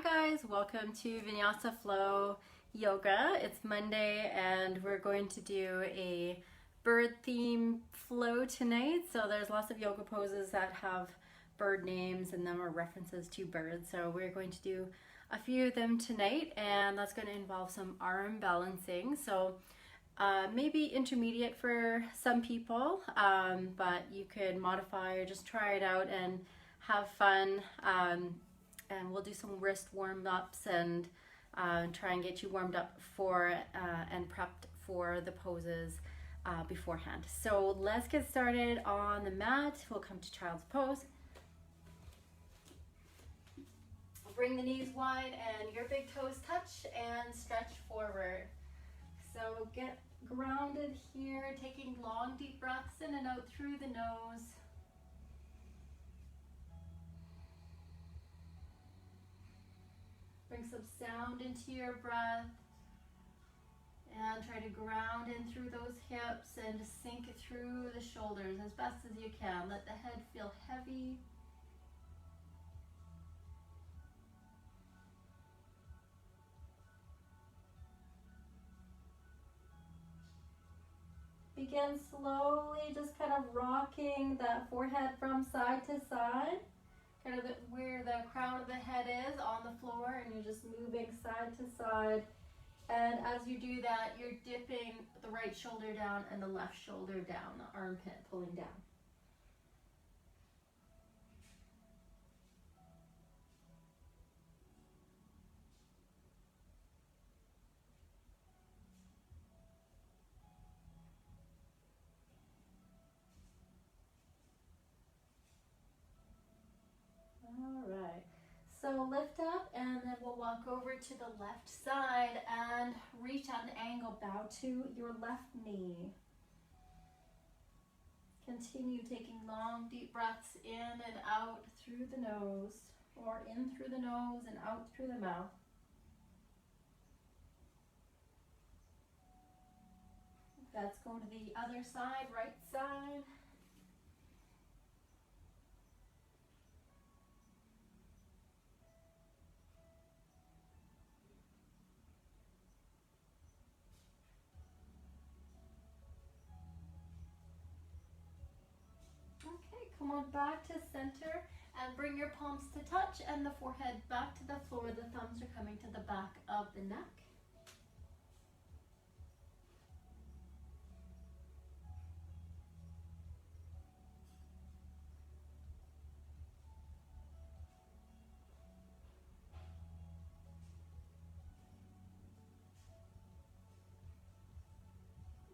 Hi guys, welcome to Vinyasa Flow Yoga. It's Monday and we're going to do a bird theme flow tonight. So there's lots of yoga poses that have bird names and them are references to birds. So we're going to do a few of them tonight, and that's going to involve some arm balancing. So maybe intermediate for some people, but you could modify or just try it out and have fun. And we'll do some wrist warm-ups and try and get you warmed up for and prepped for the poses beforehand. So let's get started on the mat. We'll come to child's pose. Bring the knees wide and your big toes touch and stretch forward. So get grounded here, taking long deep breaths in and out through the nose. Bring some sound into your breath and try to ground in through those hips and just sink it through the shoulders as best as you can. Let the head feel heavy. Begin slowly, just kind of rocking that forehead from side to side. Kind of where the crown of the head is on the floor, and you're just moving side to side. And as you do that, you're dipping the right shoulder down and the left shoulder down, the armpit pulling down. All right, so lift up and then we'll walk over to the left side and reach at an angle, bow to your left knee. Continue taking long deep breaths in and out through the nose, or in through the nose and out through the mouth. Let's go to the other side, right side. Okay, come on back to center and bring your palms to touch and the forehead back to the floor. The thumbs are coming to the back of the neck.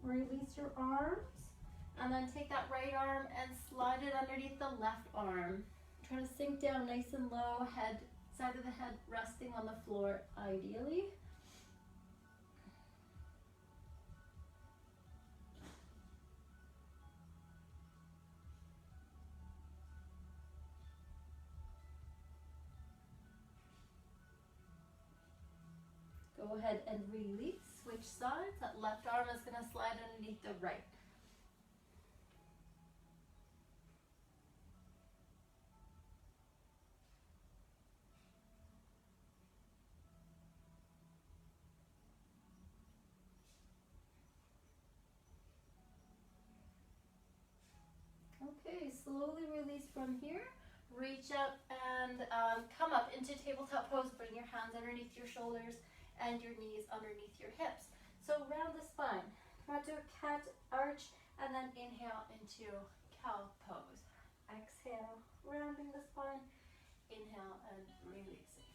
Release your arms and then take that right arm and slide it underneath the left arm. Try to sink down nice and low, head, side of the head resting on the floor ideally. Go ahead and release, switch sides. That left arm is going to slide underneath the right. Okay, slowly release from here. Reach up and come up into tabletop pose. Bring your hands underneath your shoulders and your knees underneath your hips. So round the spine. Come out to a cat arch and then inhale into cow pose. Exhale, rounding the spine. Inhale and releasing.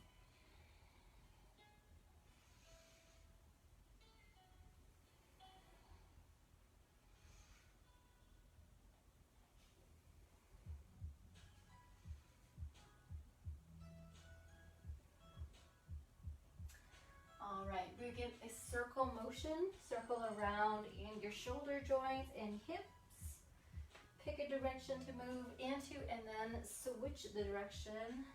All right, begin a circle motion. Circle around in your shoulder joints and hips. Pick a direction to move into and then switch the direction.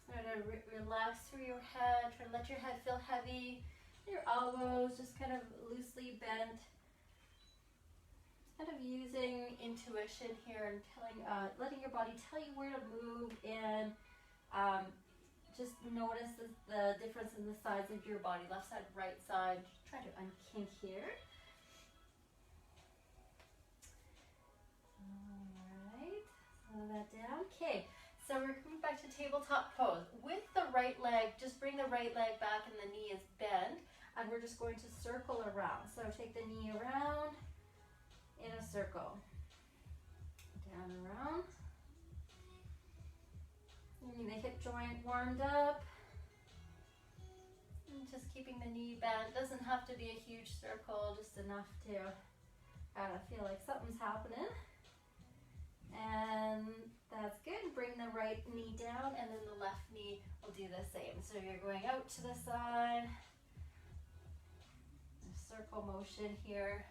Try to relax through your head. Try to let your head feel heavy. Your elbows just kind of loosely bent. kind of using intuition here and letting your body tell you where to move, and just notice the difference in the sides of your body, left side, right side. Try to unkink here. All right, slow that down. Okay, so we're coming back to tabletop pose. With the right leg, just bring the right leg back and the knee is bent, and we're just going to circle around. So take the knee around in a circle, down and around. And the hip joint warmed up. And just keeping the knee bent. Doesn't have to be a huge circle, just enough to feel like something's happening. And that's good. Bring the right knee down, and then the left knee will do the same. So you're going out to the side. Circle motion here.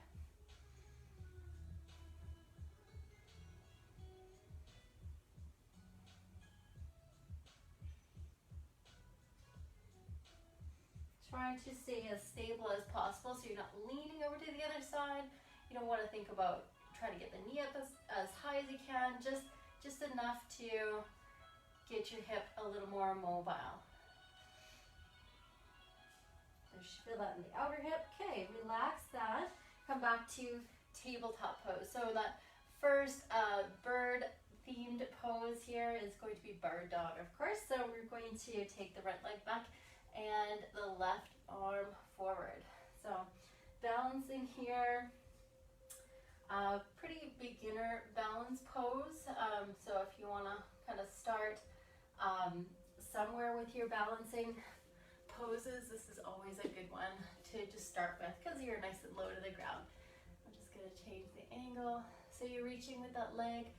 Trying to stay as stable as possible, so you're not leaning over to the other side. You don't want to think about trying to get the knee up as high as you can, just enough to get your hip a little more mobile. So you should feel that in the outer hip. Okay, relax that. Come back to tabletop pose. So that first bird themed pose here is going to be bird dog, of course. So we're going to take the right leg back and the left arm forward. So balancing here, pretty beginner balance pose. So if you want to kind of start somewhere with your balancing poses, this is always a good one to just start with because you're nice and low to the ground. I'm just going to change the angle. So you're reaching with that leg,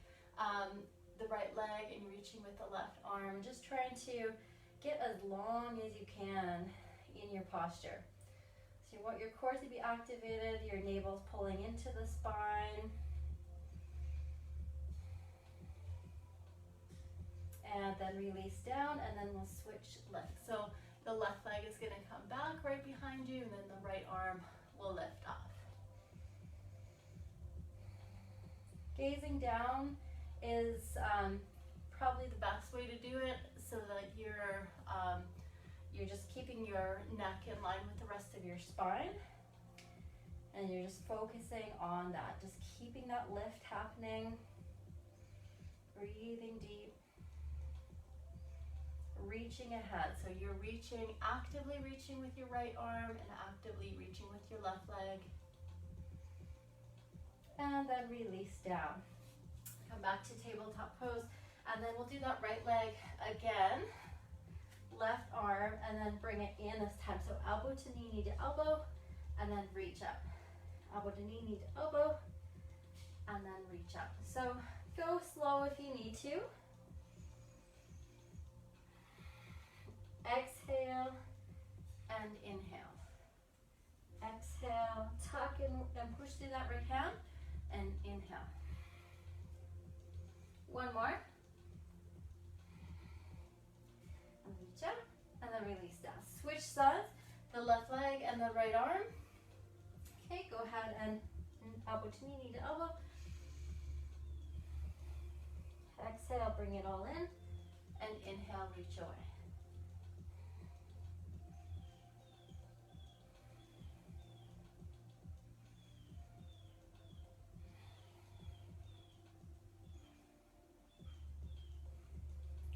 the right leg, and you're reaching with the left arm, just trying to get as long as you can in your posture. So you want your core to be activated, your navel's pulling into the spine. And then release down, and then we'll switch legs. So the left leg is going to come back right behind you, and then the right arm will lift off. Gazing down is probably the best way to do it, so that you're just keeping your neck in line with the rest of your spine, and you're just focusing on that, just keeping that lift happening, breathing deep, reaching ahead. So you're actively reaching with your right arm and actively reaching with your left leg, and then release down. Come back to tabletop pose. And then we'll do that right leg again, left arm, and then bring it in this time. So elbow to knee to elbow, and then reach up. Elbow to knee to elbow, and then reach up. So go slow if you need to. Exhale and inhale. Exhale, tuck and push through that right hand, and inhale. One more. And reach up, and then release down. Switch sides, the left leg and the right arm. Okay, go ahead and elbow to knee to elbow. Exhale, bring it all in, and inhale, reach away.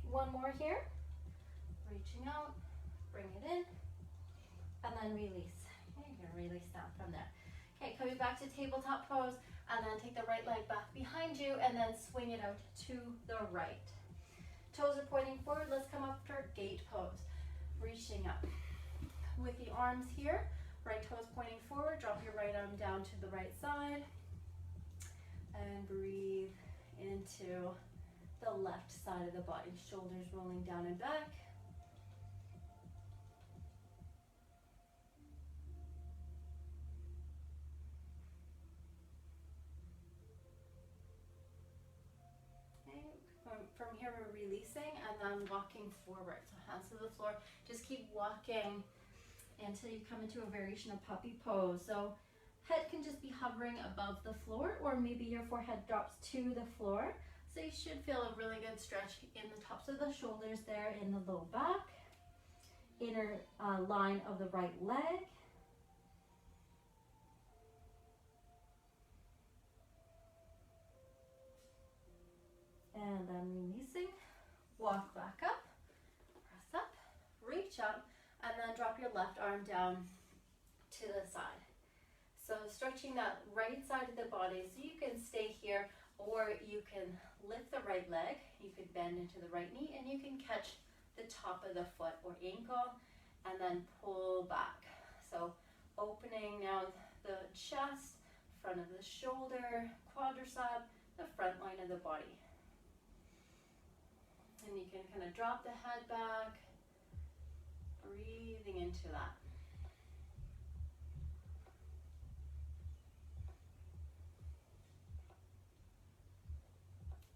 One more here. Reaching out, bring it in, and then release. Okay, you're gonna release down from there. Okay, coming back to tabletop pose, and then take the right leg back behind you, and then swing it out to the right. Toes are pointing forward. Let's come up to our gate pose. Reaching up. With the arms here, right toes pointing forward, drop your right arm down to the right side, and breathe into the left side of the body. Shoulders rolling down and back. From here we're releasing and then walking forward. So hands to the floor. Just keep walking until you come into a variation of puppy pose. So Head can just be hovering above the floor, or maybe your forehead drops to the floor. So you should feel a really good stretch in the tops of the shoulders there, in the low back, inner line of the right leg. And then releasing, walk back up, press up, reach up, and then drop your left arm down to the side. So stretching that right side of the body, so you can stay here, or you can lift the right leg, you can bend into the right knee, and you can catch the top of the foot or ankle, and then pull back. So opening now the chest, front of the shoulder, quadricep, the front line of the body. And you can kind of drop the head back, breathing into that.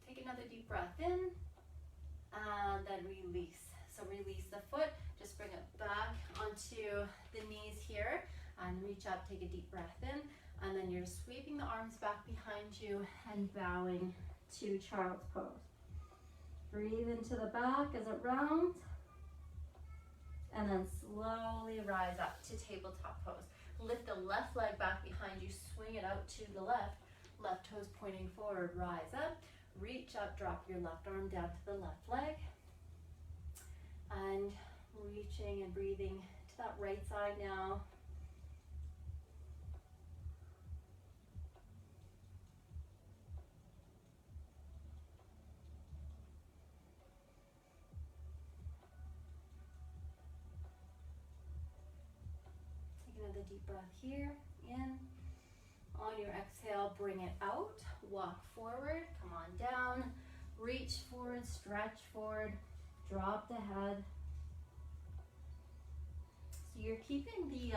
Take another deep breath in, and then release. So release the foot, just bring it back onto the knees here, and reach up, take a deep breath in, and then you're sweeping the arms back behind you and bowing to child's pose. Breathe into the back as it rounds, and then slowly rise up to tabletop pose. Lift the left leg back behind you, swing it out to the left toes pointing forward, rise up, reach up, drop your left arm down to the left leg, and reaching and breathing to that right side now. Another deep breath here, in. On your exhale, bring it out, walk forward, come on down, reach forward, stretch forward, drop the head. So you're keeping the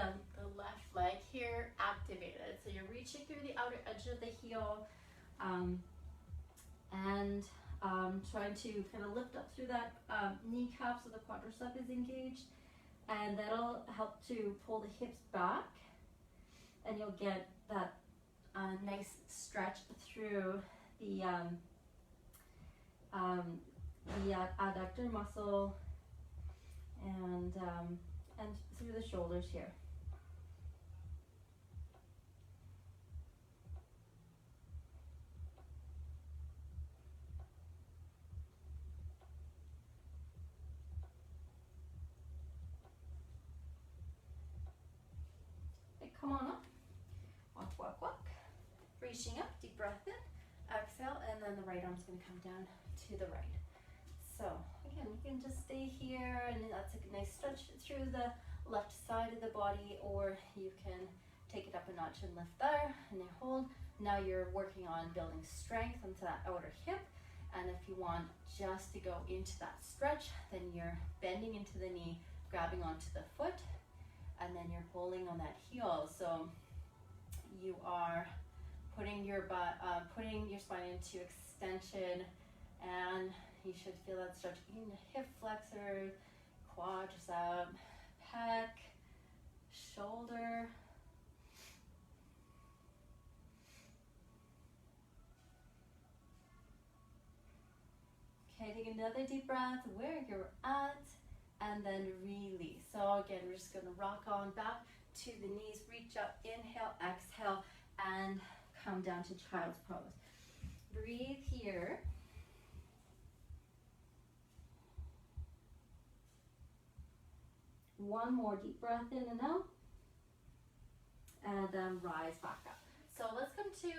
left leg here activated. So you're reaching through the outer edge of the heel, and trying to kind of lift up through that kneecap so the quadricep is engaged. And that'll help to pull the hips back, and you'll get that nice stretch through the adductor muscle and through the shoulders here. Come on up, walk, walk, walk. Reaching up, deep breath in, exhale, and then the right arm's gonna come down to the right. So again, you can just stay here, and that's a nice stretch through the left side of the body, or you can take it up a notch and lift there, and then hold. Now you're working on building strength into that outer hip, and if you want just to go into that stretch, then you're bending into the knee, grabbing onto the foot, and then you're pulling on that heel. So you are putting your spine into extension, and you should feel that stretch in the hip flexor, quadricep, pec, shoulder. Okay, take another deep breath where you're at, and then release. So again, we're just gonna rock on back to the knees, reach up, inhale, exhale, and come down to child's pose. Breathe here. One more deep breath in and out, and then rise back up. So let's come to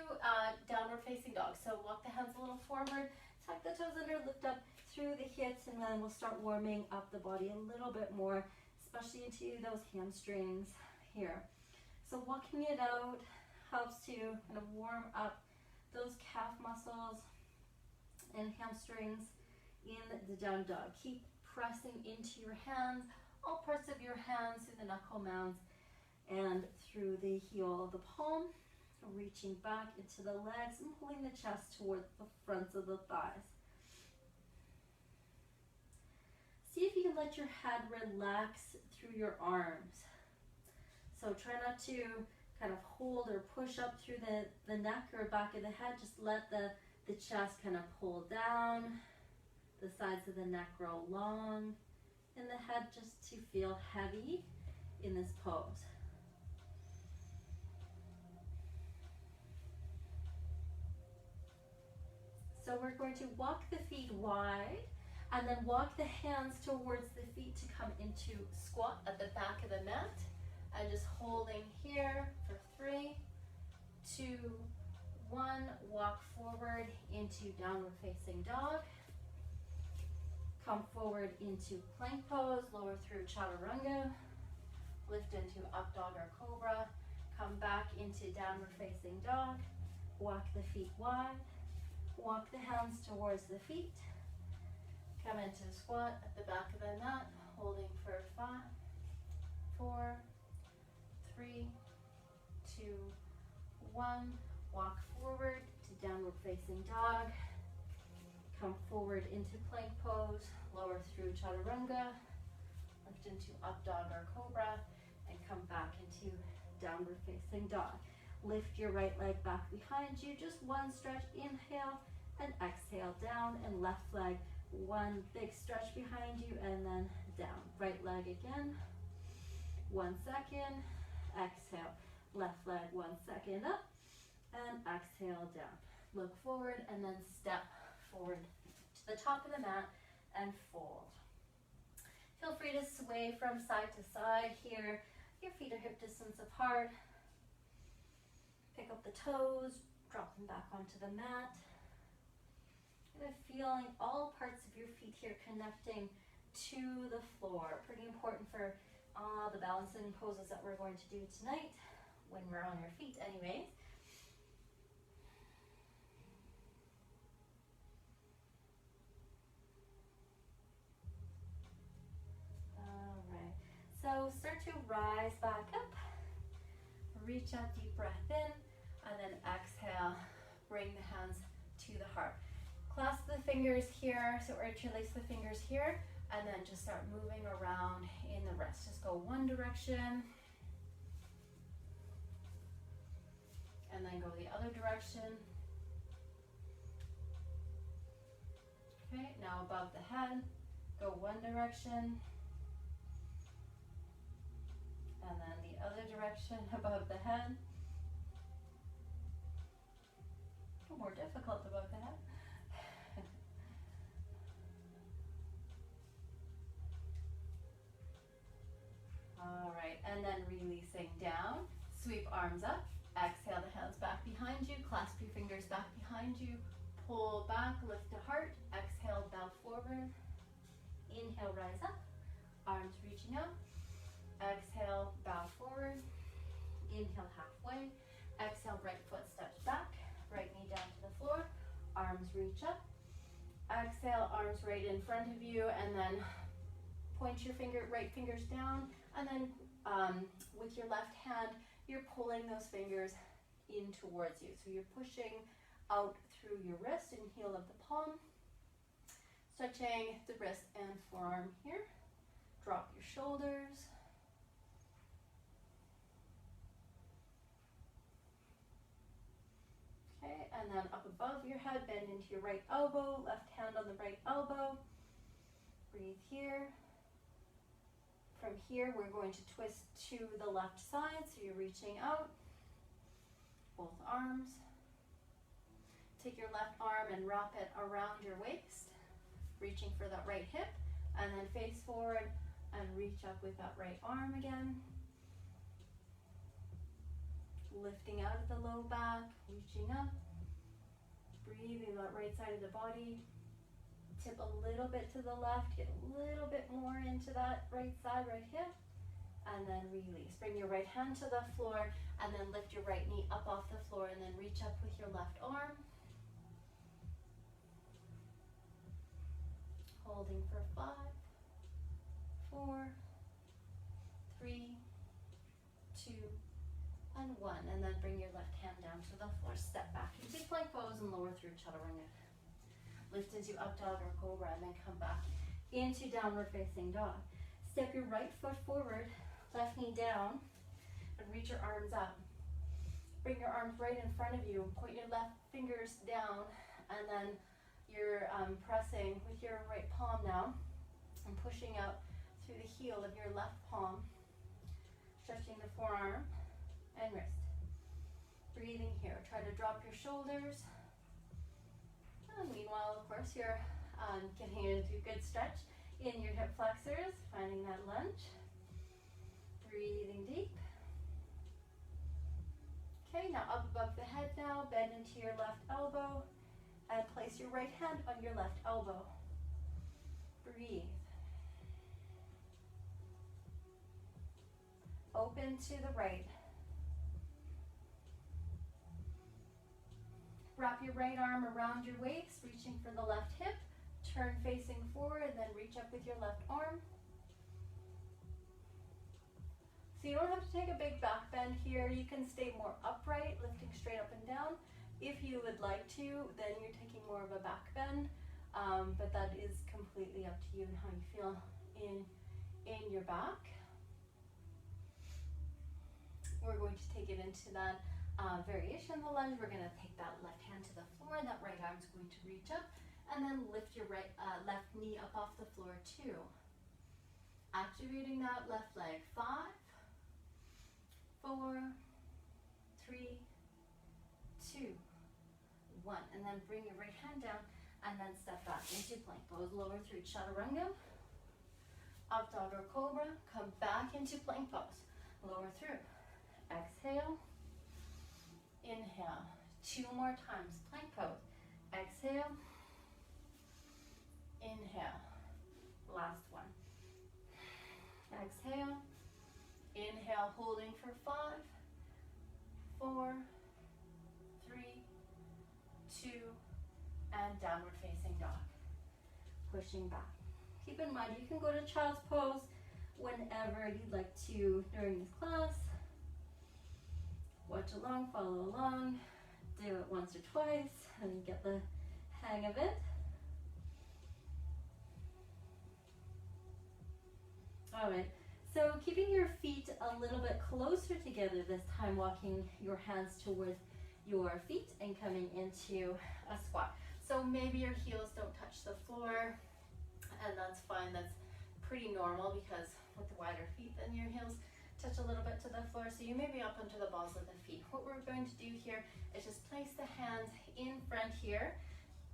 downward facing dog. So walk the hands a little forward, tuck the toes under, lift up through the hips, and then we'll start warming up the body a little bit more, especially into those hamstrings here. So walking it out helps to kind of warm up those calf muscles and hamstrings in the down dog. Keep pressing into your hands, all parts of your hands, through the knuckle mounds and through the heel of the palm, reaching back into the legs and pulling the chest towards the fronts of the thighs. See if you can let your head relax through your arms. So try not to kind of hold or push up through the neck or back of the head. Just let the chest kind of pull down, the sides of the neck grow long, and the head just to feel heavy in this pose. So we're going to walk the feet wide and then walk the hands towards the feet to come into squat at the back of the mat, and just holding here for 3, 2, 1, walk forward into downward facing dog. Come forward into plank pose, lower through chaturanga, lift into up dog or cobra, come back into downward facing dog, walk the feet wide, walk the hands towards the feet, come into squat at the back of the mat, holding for 5, 4, 3, 2, 1, walk forward to downward facing dog, come forward into plank pose, lower through chaturanga, lift into up dog or cobra, and come back into downward facing dog. Lift your right leg back behind you, just one stretch, inhale and exhale down, and left leg, one big stretch behind you and then down. Right leg again, 1 second, exhale, left leg 1 second up, and exhale down. Look forward and then step forward to the top of the mat and fold. Feel free to sway from side to side here. Your feet are hip distance apart. Pick up the toes, drop them back onto the mat. And feeling all parts of your feet here connecting to the floor. Pretty important for all the balancing poses that we're going to do tonight, when we're on your feet anyways. So start to rise back up, reach out, deep breath in, and then exhale, bring the hands to the heart. Clasp the fingers here, so interlace the fingers here, and then just start moving around in the wrist. Just go one direction, and then go the other direction. Okay, now above the head, go one direction, and then the other direction above the head. A little more difficult above the head. All right, and then releasing down, sweep arms up, exhale the hands back behind you, clasp your fingers back behind you, pull back, lift the heart, exhale, bow forward, inhale, rise up, arms reaching out. Exhale, bow forward, inhale halfway, exhale, right foot steps back, right knee down to the floor, arms reach up, exhale, arms right in front of you, and then point your right fingers down, and then with your left hand, you're pulling those fingers in towards you. So you're pushing out through your wrist and heel of the palm, stretching the wrist and forearm here, drop your shoulders. Okay, and then up above your head, bend into your right elbow, left hand on the right elbow. Breathe here. From here, we're going to twist to the left side, so you're reaching out, both arms. Take your left arm and wrap it around your waist, reaching for that right hip, and then face forward and reach up with that right arm again. Lifting out of the low back, reaching up, breathing that right side of the body, tip a little bit to the left, get a little bit more into that right side, right hip, and then release. Bring your right hand to the floor, and then lift your right knee up off the floor, and then reach up with your left arm. Holding for 5, 4, 3, 2, and 1, and then bring your left hand down to the floor. Step back into plank pose and lower through chaturanga. Lift into up dog or cobra, and then come back into downward facing dog. Step your right foot forward, left knee down, and reach your arms up. Bring your arms right in front of you. Point your left fingers down, and then you're pressing with your right palm now and pushing out through the heel of your left palm, stretching the forearm and wrist. Breathing here. Try to drop your shoulders. And meanwhile, of course, you're getting into a good stretch in your hip flexors, finding that lunge. Breathing deep. Okay, now up above the head now, bend into your left elbow and place your right hand on your left elbow. Breathe. Open to the right. Wrap your right arm around your waist, reaching for the left hip. Turn facing forward and then reach up with your left arm. So you don't have to take a big back bend here. You can stay more upright, lifting straight up and down. If you would like to, then you're taking more of a back bend, but that is completely up to you and how you feel in your back. We're going to take it into that variation of the lunge. We're going to take that left hand to the floor, and that right arm is going to reach up, and then lift your left knee up off the floor too. Activating that left leg. 5, 4, 3, 2, 1. And then bring your right hand down and then step back into plank pose. Lower through chaturanga, up dog or cobra. Come back into plank pose. Lower through. Exhale. Inhale. 2 more times. Plank pose. Exhale. Inhale. Last one. Exhale. Inhale, holding for 5, 4, 3, 2, and downward facing dog. Pushing back. Keep in mind, you can go to child's pose whenever you'd like to during this class. Watch along, follow along, do it once or twice, and get the hang of it. All right. So keeping your feet a little bit closer together this time, walking your hands towards your feet and coming into a squat. So maybe your heels don't touch the floor, and that's fine. That's pretty normal because with the wider feet, then your heels touch a little bit to the floor. So you may be up onto the balls of the feet. What we're going to do here is just place the hands in front here,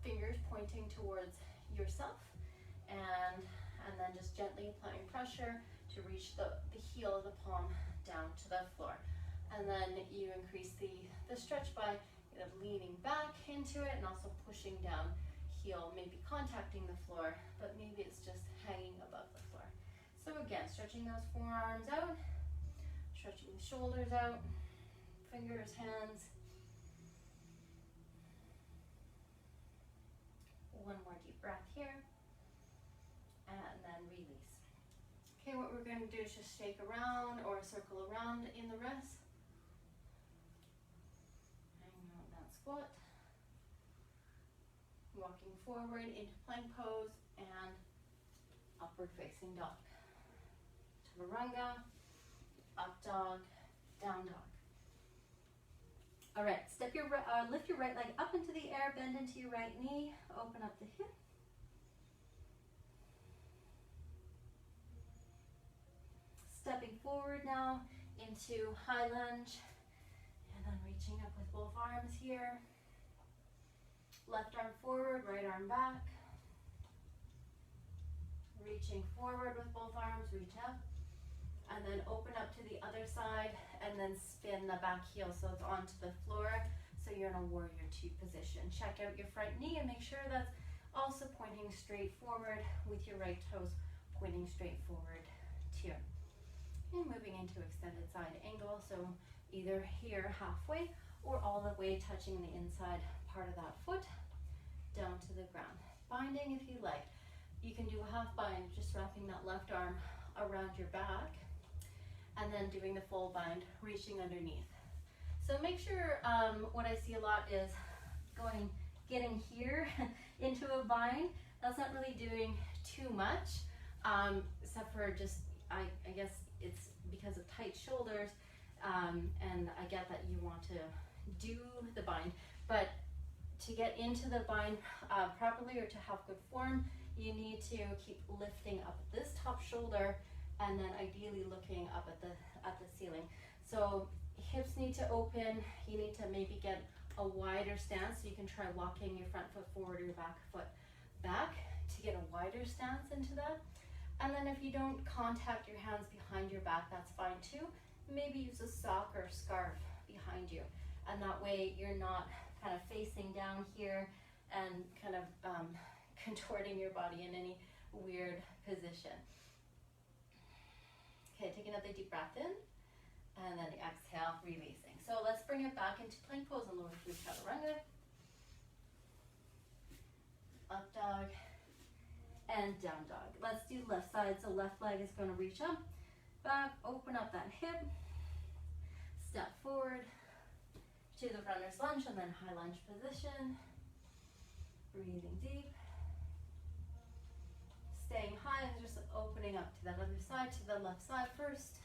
fingers pointing towards yourself, and then just gently applying pressure to reach the heel of the palm down to the floor. And then you increase the stretch by leaning back into it and also pushing down, heel maybe contacting the floor, but maybe it's just hanging above the floor. So again, stretching those forearms out, stretching the shoulders out, fingers, hands. One more deep breath here, and then release. Okay, what we're going to do is just shake around or circle around in the wrist. Hanging out that squat. Walking forward into plank pose and upward facing dog. Chaturanga, up dog, down dog. All right, lift your right leg up into the air, bend into your right knee, open up the hip. Stepping forward now into high lunge, and then reaching up with both arms here. Left arm forward, right arm back. Reaching forward with both arms, reach up. And then open up to the other side, and then spin the back heel so it's onto the floor. So you're in a warrior 2 position. Check out your front knee and make sure that's also pointing straight forward with your right toes pointing straight forward too. And moving into extended side angle, so either here halfway or all the way touching the inside part of that foot down to the ground. Binding if you like. You can do a half bind, just wrapping that left arm around your back, and then doing the full bind, reaching underneath. So make sure, what I see a lot is getting here into a bind. That's not really doing too much, except for just, I guess it's because of tight shoulders, And I get that you want to do the bind, but to get into the bind properly or to have good form, you need to keep lifting up this top shoulder and then ideally looking up at the ceiling. So hips need to open. You need to maybe get a wider stance. So you can try walking your front foot forward or your back foot back to get a wider stance into that. And then if you don't contact your hands behind your back, that's fine too. Maybe use a sock or scarf behind you. And that way you're not kind of facing down here and kind of contorting your body in any weird position. Okay, take another deep breath in, and then exhale, releasing. So let's bring it back into plank pose and lower through chaturanga. Up dog, and down dog. Let's do left side, so left leg is gonna reach up, back, open up that hip, step forward to the runner's lunge, and then high lunge position. Breathing deep. Staying high and just opening up to that other side, to the left side first.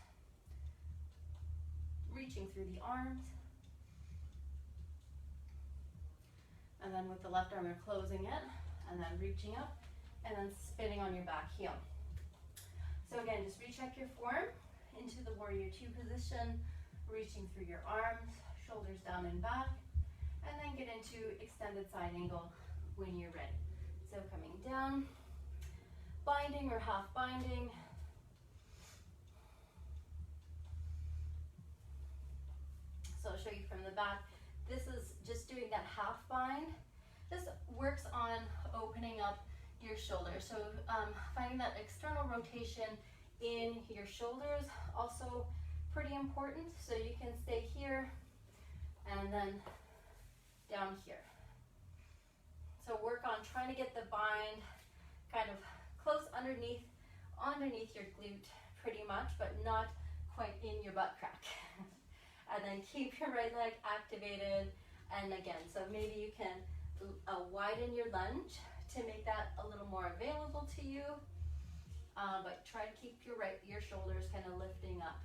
Reaching through the arms. And then with the left arm, you're closing it, and then reaching up, and then spinning on your back heel. So again, just recheck your form into the warrior two position, reaching through your arms, shoulders down and back, and then get into extended side angle when you're ready. So coming down, binding or half binding. So I'll show you from the back. This is just doing that half bind. This works on opening up your shoulders. So finding that external rotation in your shoulders, also pretty important. So you can stay here and then down here. So work on trying to get the bind kind of close underneath your glute pretty much, but not quite in your butt crack. And then keep your right leg activated. And again, so maybe you can widen your lunge to make that a little more available to you. But try to keep your shoulders kind of lifting up.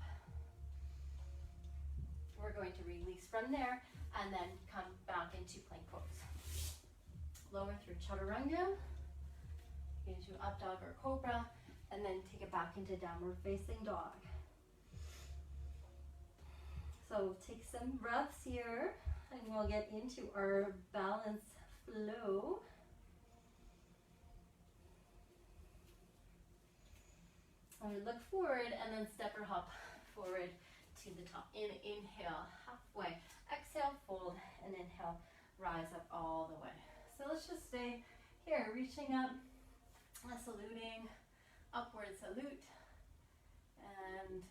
We're going to release from there and then come back into plank pose. Lower through chaturanga, into up dog or cobra, and then take it back into downward facing dog. So take some breaths here, and we'll get into our balance flow. And look forward, and then step or hop forward to the top. Inhale, halfway. Exhale, fold, and inhale, rise up all the way. So let's just stay here, reaching up, saluting, upward salute, and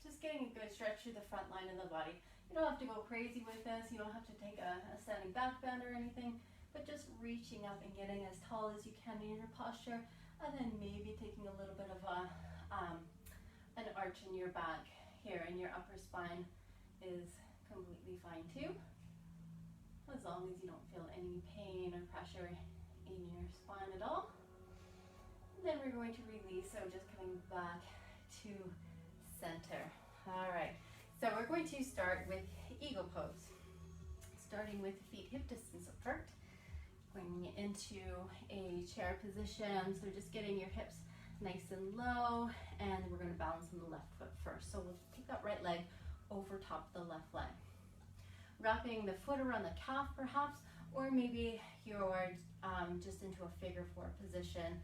just getting a good stretch through the front line of the body. You don't have to go crazy with this. You don't have to take a standing back bend or anything, but just reaching up and getting as tall as you can in your posture, and then maybe taking a little bit of an arch in your back here, and your upper spine is completely fine too, as long as you don't feel any pain or pressure in your spine at all. And then we're going to release, so just coming back to center. All right, so we're going to start with eagle pose, starting with feet hip distance apart, going into a chair position. So just getting your hips nice and low, and we're going to balance on the left foot first. So we'll take that right leg over top the left leg, wrapping the foot around the calf perhaps, or maybe you're just into a figure four position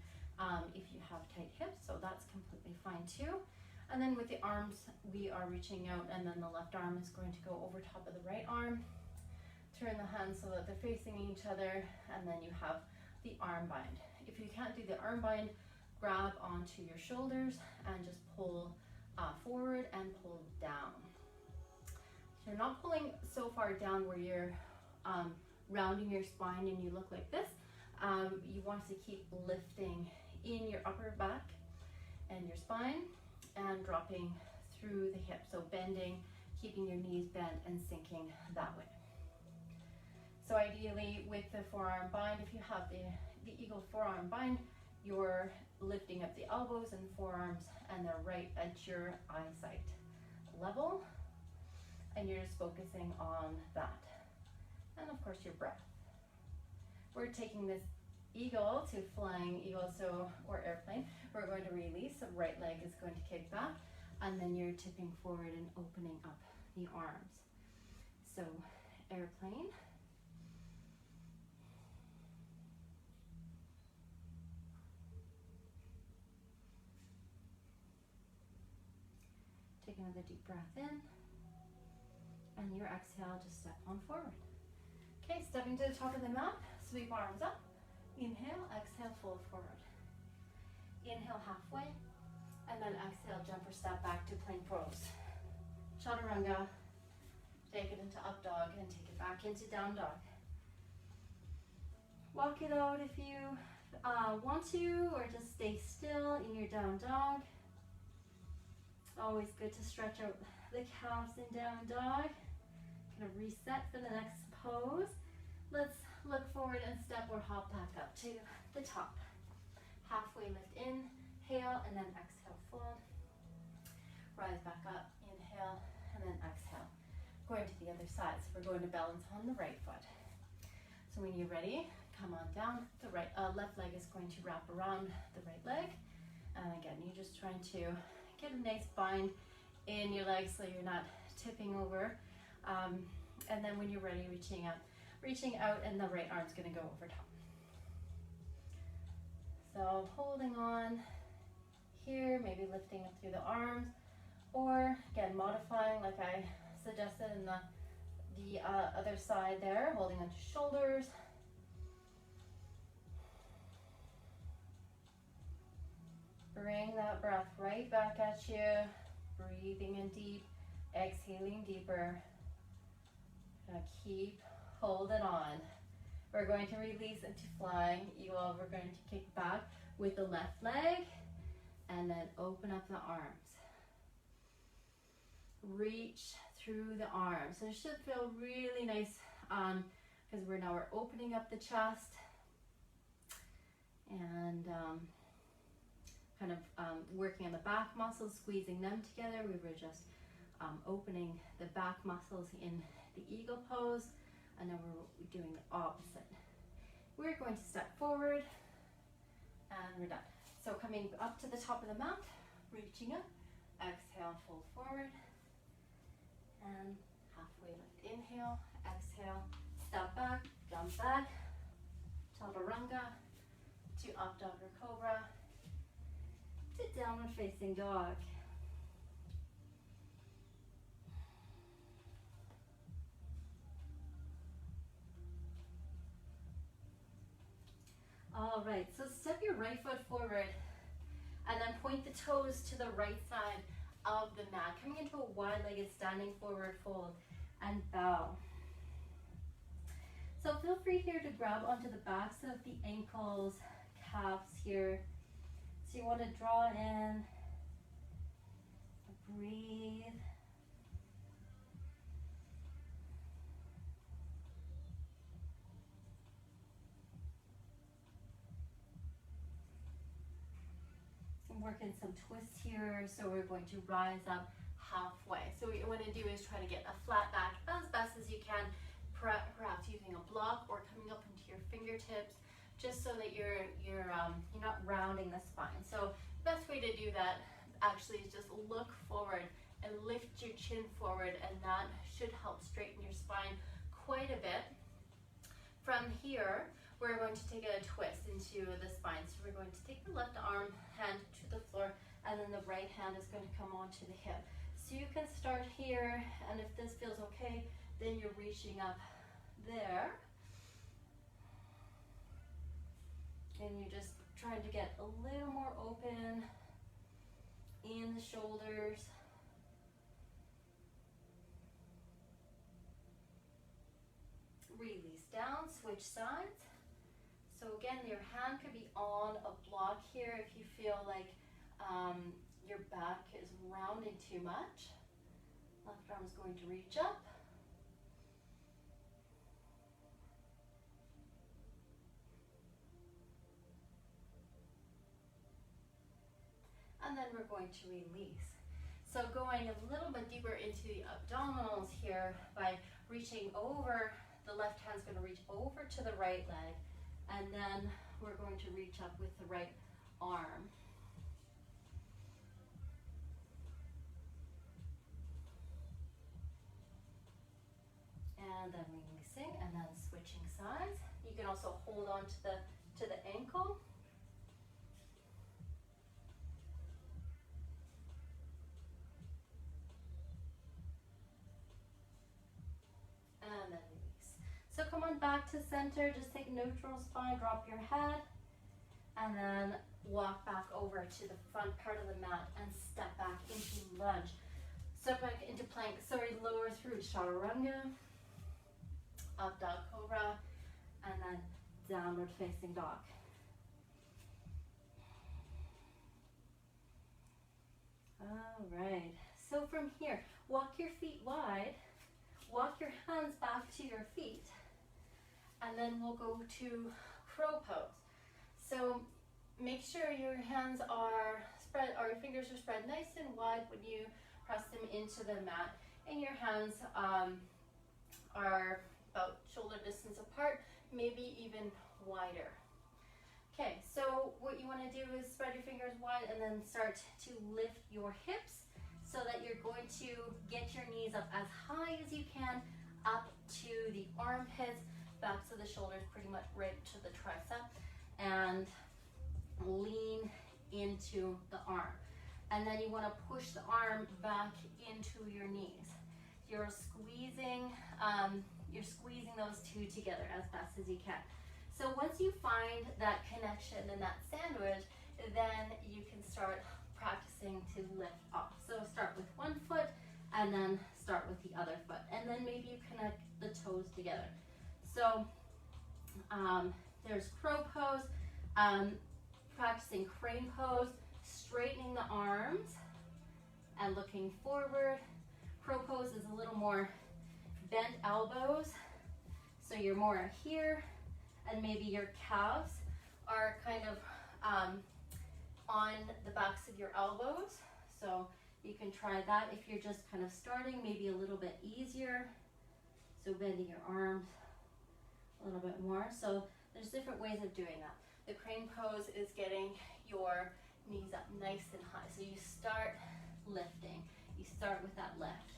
if you have tight hips, so that's completely fine too. And then with the arms, we are reaching out, and then the left arm is going to go over top of the right arm. Turn the hands so that they're facing each other, and then you have the arm bind. If you can't do the arm bind, grab onto your shoulders and just pull forward and pull down. So you're not pulling so far down where you're rounding your spine and you look like this. You want to keep lifting in your upper back and your spine, and dropping through the hips. So bending, keeping your knees bent and sinking that way. So ideally with the forearm bind, if you have the eagle forearm bind, you're lifting up the elbows and forearms, and they're right at your eyesight level, and you're just focusing on that. And of course your breath. We're taking this eagle to flying eagle, or airplane. We're going to release, the right leg is going to kick back, and then you're tipping forward and opening up the arms. So airplane. Take another deep breath in, and your exhale, just step on forward. Okay, stepping to the top of the mat, sweep arms up. Inhale, exhale, fold forward. Inhale halfway, and then exhale, jump or step back to plank pose. Chaturanga, take it into up dog and take it back into down dog. Walk it out if you want to, or just stay still in your down dog. Always good to stretch out the calves in down dog. Kind of reset for the next pose. Let's look forward and step or hop back up to the top. Halfway lift, inhale, and then exhale, fold. Rise back up, inhale, and then exhale. Going to the other side, so we're going to balance on the right foot. So when you're ready, come on down. The left leg is going to wrap around the right leg. And again, you're just trying to get a nice bind in your legs so you're not tipping over. And then when you're ready, reaching out, and the right arm's gonna go over top. So holding on here, maybe lifting up through the arms, or again, modifying like I suggested in the other side there, holding onto shoulders. Bring that breath right back at you, breathing in deep, exhaling deeper. Gonna keep holding on. We're going to release into flying eagle. We're going to kick back with the left leg and then open up the arms. Reach through the arms. So it should feel really nice because we're opening up the chest and kind of working on the back muscles, squeezing them together. We were just opening the back muscles in the eagle pose, and then we're doing the opposite. We're going to step forward, and we're done. So coming up to the top of the mat, reaching up, exhale, fold forward, and halfway lift. Inhale, exhale, step back, jump back, chaturanga, to up dog or cobra, to downward facing dog. All right, so step your right foot forward and then point the toes to the right side of the mat, coming into a wide-legged standing forward fold and bow. So feel free here to grab onto the backs of the ankles, calves here. So you want to draw in, breathe. Working some twists here, so we're going to rise up halfway. So what you want to do is try to get a flat back as best as you can, perhaps using a block or coming up into your fingertips, just so that you're not rounding the spine. So the best way to do that actually is just look forward and lift your chin forward, and that should help straighten your spine quite a bit. From here, we're going to take a twist into the spine. So we're going to take the left hand to the floor, and then the right hand is going to come onto the hip. So you can start here, and if this feels okay, then you're reaching up there. And you're just trying to get a little more open in the shoulders. Release down, switch sides. So again, your hand could be on a block here if you feel like your back is rounding too much. Left arm is going to reach up. And then we're going to release. So going a little bit deeper into the abdominals here by reaching over, the left hand's going to reach over to the right leg, and then we're going to reach up with the right arm. And then releasing, and then switching sides. You can also hold on to the ankle. And then release. So come on back to center, just take neutral spine, drop your head, and then walk back over to the front part of the mat and step back into lunge. Step back into plank, sorry, lower through chaturanga, up dog cobra, and then downward facing dog. All right, so from here, walk your feet wide, walk your hands back to your feet, and then we'll go to crow pose. So make sure your hands are spread, or your fingers are spread nice and wide when you press them into the mat, and your hands are about shoulder distance apart, maybe even wider. Okay, so what you want to do is spread your fingers wide and then start to lift your hips so that you're going to get your knees up as high as you can, up to the armpits, backs of the shoulders pretty much right to the tricep, and lean into the arm. And then you want to push the arm back into your knees. You're squeezing those two together as best as you can. So once you find that connection and that sandwich, then you can start practicing to lift up. So start with one foot and then start with the other foot. And then maybe you connect the toes together. So there's crow pose, practicing crane pose, straightening the arms and looking forward. Crow pose is a little more bent elbows, so you're more here, and maybe your calves are kind of on the backs of your elbows. So you can try that if you're just kind of starting, maybe a little bit easier. So bending your arms a little bit more. So there's different ways of doing that. The crane pose is getting your knees up nice and high. So you start lifting. You start with that lift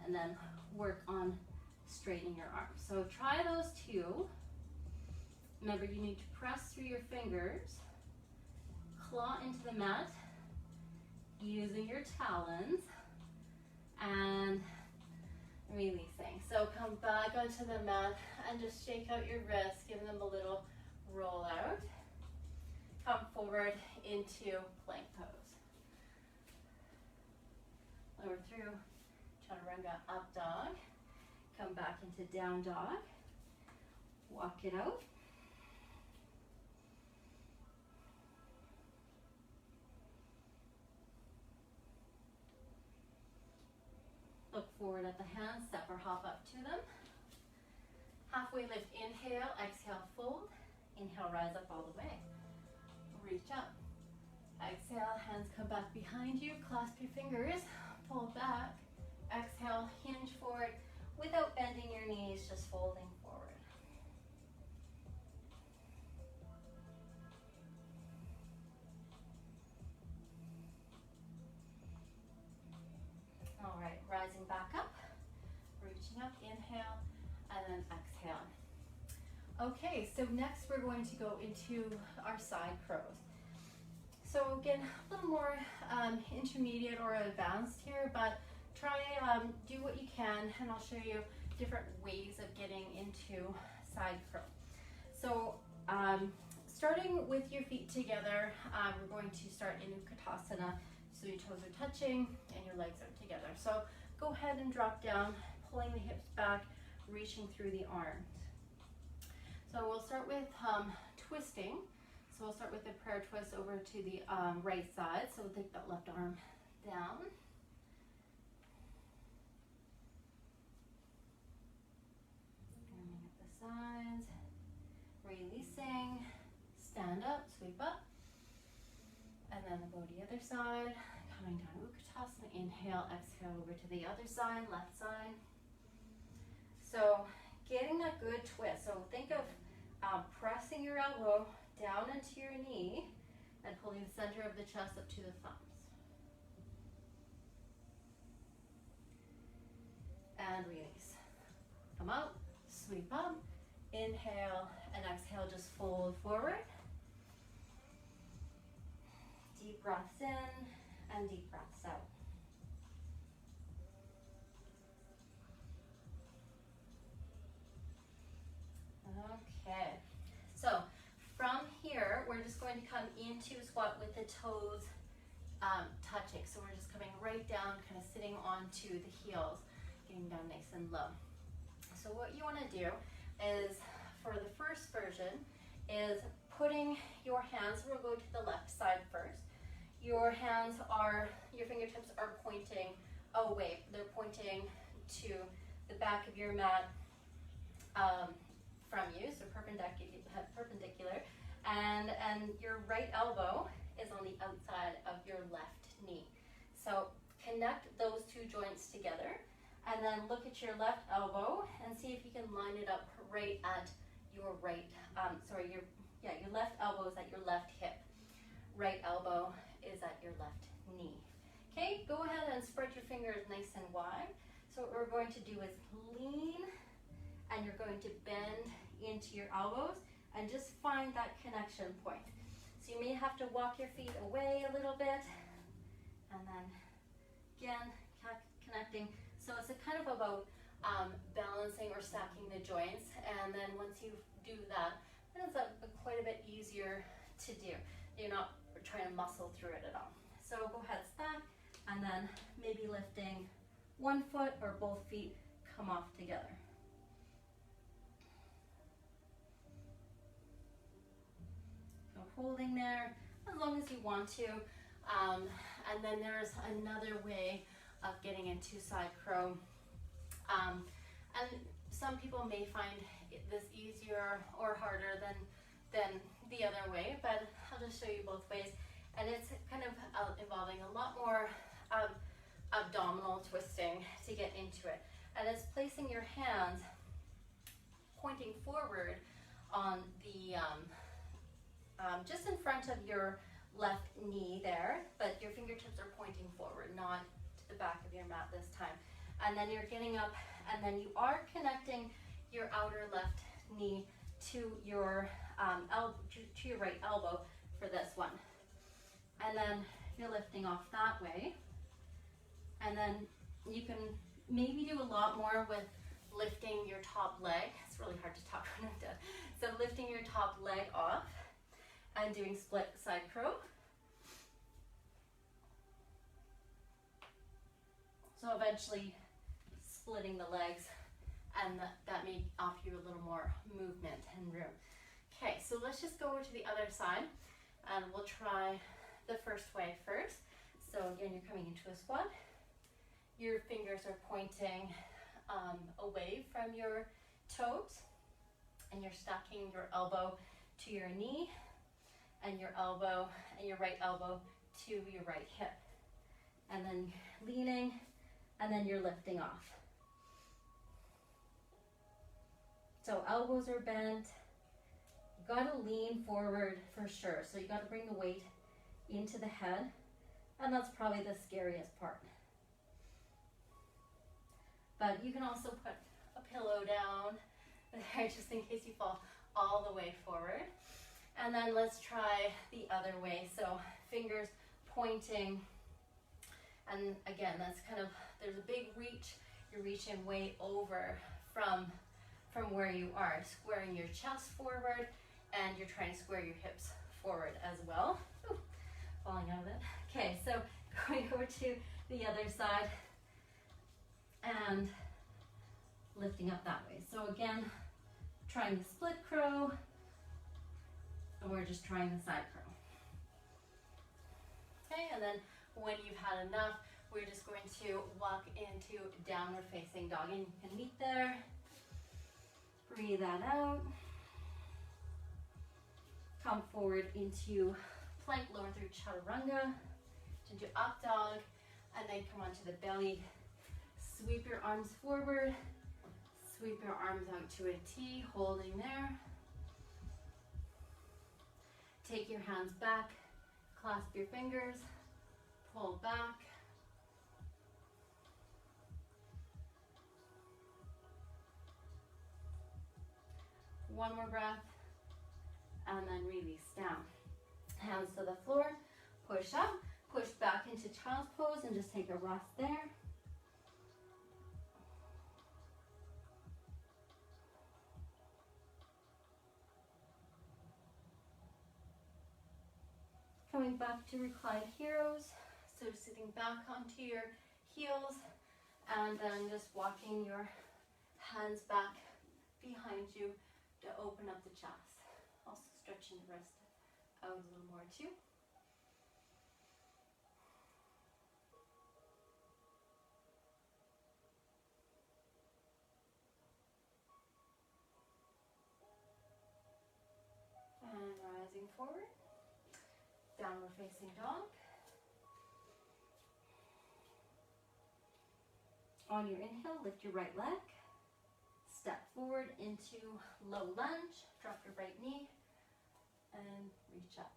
and then work on straightening your arms. So try those two. Remember, you need to press through your fingers, claw into the mat using your talons, and releasing. So come back onto the mat and just shake out your wrists, give them a little roll out. Come forward into plank pose. Lower through chaturanga, up dog. Come back into down dog. Walk it out. Look forward at the hands, step or hop up to them. Halfway lift, inhale, exhale, fold. Inhale, rise up all the way. Reach up. Exhale, hands come back behind you, clasp your fingers, pull back. Exhale, hinge forward without bending your knees, just folding forward. All right, rising back up, reaching up, inhale, and then exhale. Okay, so next we're going to go into our side crows. So again, a little more intermediate or advanced here, but try do what you can, and I'll show you different ways of getting into side crow. So starting with your feet together, we're going to start in Utkatasana. So your toes are touching and your legs are together. So go ahead and drop down, pulling the hips back, reaching through the arms. So we'll start with twisting. So we'll start with the prayer twist over to the right side. So we'll take that left arm down. Arming at the sides. Releasing. Stand up, sweep up. And then go to the other side. coming down Utkatasana. Inhale, exhale over to the other side, left side. So getting a good twist. So think of pressing your elbow down into your knee and pulling the center of the chest up to the thumbs. And release. Come out, sweep up, inhale, and exhale, just fold forward. Deep breaths in and deep breaths out. Okay, so from here, we're just going to come into a squat with the toes touching. So we're just coming right down, kind of sitting onto the heels, getting down nice and low. So what you want to do is, for the first version, is putting your hands, we'll go to the left side first. Your fingertips are pointing away. They're pointing to the back of your mat from you, so perpendicular. And your right elbow is on the outside of your left knee. So connect those two joints together, and then look at your left elbow and see if you can line it up right at your your left elbow is at your left hip. Right elbow is at your left knee. Okay, go ahead and spread your fingers nice and wide. So what we're going to do is lean, and you're going to bend into your elbows and just find that connection point. So you may have to walk your feet away a little bit, and then again, connecting. So it's kind of about balancing or stacking the joints, and then once you do that, then it's quite a bit easier to do. You're not trying to muscle through it at all. So go ahead, stack, and then maybe lifting one foot or both feet come off together. So holding there as long as you want to. And then there's another way of getting into side crow. And some people may find this easier or harder than the other way, but I'll just show you both ways. And it's kind of involving a lot more abdominal twisting to get into it. And it's placing your hands pointing forward on the, just in front of your left knee there, but your fingertips are pointing forward, not to the back of your mat this time. And then you're getting up, and then you are connecting your outer left knee to your to your right elbow for this one. And then you're lifting off that way. And then you can maybe do a lot more with lifting your top leg. It's really hard to talk when I'm done. So lifting your top leg off and doing split side crow. So eventually splitting the legs, and that may offer you a little more movement and room. Okay, so let's just go over to the other side, and we'll try the first way first. So again, you're coming into a squat. Your fingers are pointing away from your toes, and you're stacking your elbow to your knee, and your right elbow to your right hip. And then leaning, and then you're lifting off. So elbows are bent. You gotta lean forward for sure. So you gotta bring the weight into the head, and that's probably the scariest part. But you can also put a pillow down there just in case you fall all the way forward. And then let's try the other way. So fingers pointing, and again, that's kind of, there's a big reach. You're reaching way over from where you are, squaring your chest forward, and you're trying to square your hips forward as well. Ooh, falling out of it. Okay, so going over to the other side and lifting up that way. So again, trying the split crow, and we're just trying the side crow. Okay, and then when you've had enough, we're just going to walk into downward facing dog, and you can meet there. Breathe that out. Come forward into plank, lower through chaturanga. to do up dog, and then come onto the belly. Sweep your arms forward, sweep your arms out to a T, holding there. Take your hands back, clasp your fingers, pull back. One more breath, and then release down. Hands to the floor, push up, push back into child's pose, and just take a rest there. Coming back to reclined heroes, so sitting back onto your heels, and then just walking your hands back behind you to open up the chest. Also stretching the wrist out a little more too. And rising forward, downward facing dog. On your inhale, lift your right leg. Step forward into low lunge, drop your right knee, and reach up.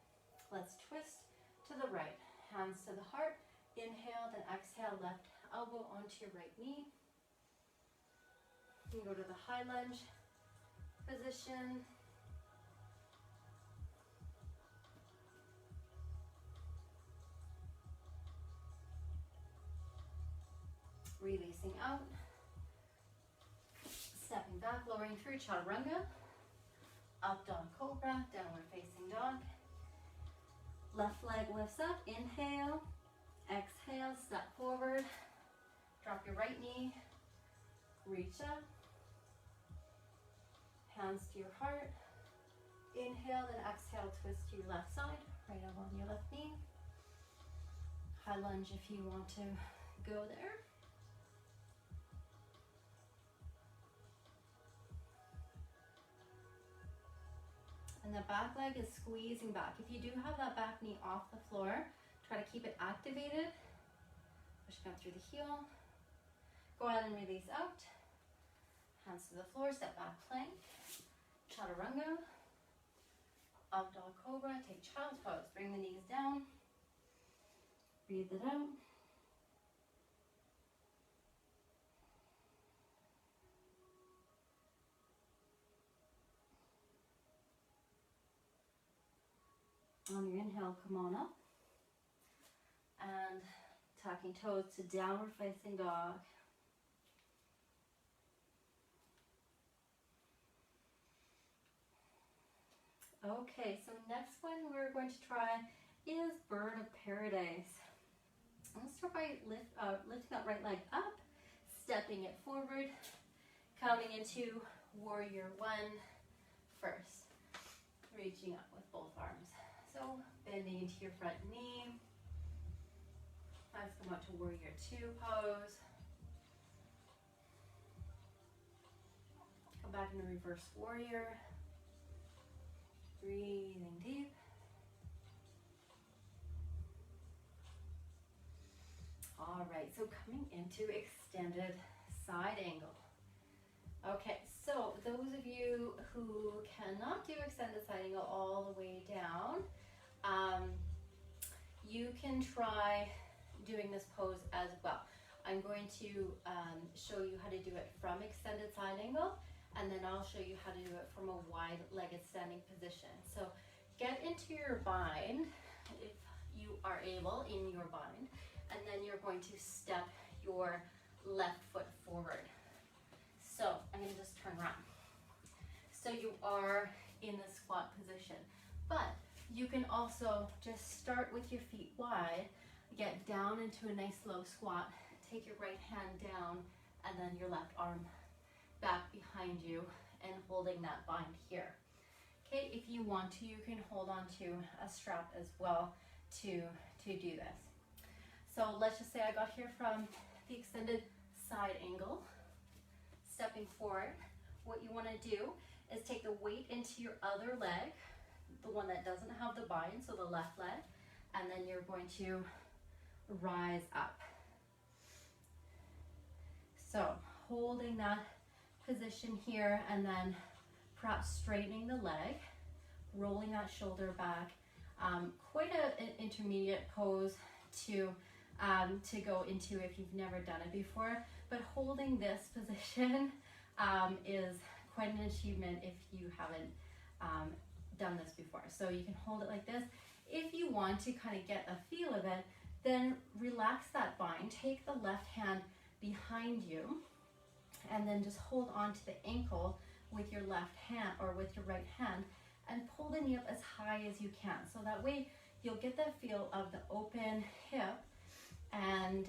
Let's twist to the right, hands to the heart. Inhale, then exhale, left elbow onto your right knee. You can go to the high lunge position. Releasing out. Stepping back, lowering through chaturanga. Up dog cobra, downward facing dog. Left leg lifts up, inhale. Exhale, step forward. Drop your right knee. Reach up. Hands to your heart. Inhale, then exhale, twist to your left side. Right elbow on your left knee. High lunge if you want to go there. And the back leg is squeezing back. If you do have that back knee off the floor, try to keep it activated. Pushing up through the heel. Go ahead and release out. Hands to the floor, step back plank. Chaturanga. Up dog cobra, take child's pose. Bring the knees down. Breathe it out. On your inhale, come on up. And tucking toes to downward facing dog. Okay, so next one we're going to try is Bird of Paradise. Let's start by lifting that right leg up, stepping it forward, coming into Warrior One first. Reaching up with both arms. So bending into your front knee. Let's come up to Warrior Two pose. Come back into Reverse Warrior. Breathing deep. All right, so coming into extended side angle. Okay, so those of you who cannot do extended side angle all the way down, you can try doing this pose as well. I'm going to show you how to do it from extended side angle, and then I'll show you how to do it from a wide-legged standing position. So get into your bind, if you are able, in your bind, and then you're going to step your left foot forward. So I'm going to just turn around. So you are in the squat position, but you can also just start with your feet wide, get down into a nice low squat, take your right hand down, and then your left arm back behind you and holding that bind here. Okay, if you want to, you can hold on to a strap as well to do this. So let's just say I got here from the extended side angle, stepping forward. What you want to do is take the weight into your other leg, the one that doesn't have the bind, so the left leg, and then you're going to rise up. So holding that position here, and then perhaps straightening the leg, rolling that shoulder back. Quite an intermediate pose to go into if you've never done it before, but holding this position is quite an achievement if you haven't done this before. So you can hold it like this. If you want to kind of get a feel of it, then relax that bind, take the left hand behind you, and then just hold on to the ankle with your left hand or with your right hand, and pull the knee up as high as you can. So that way you'll get the feel of the open hip and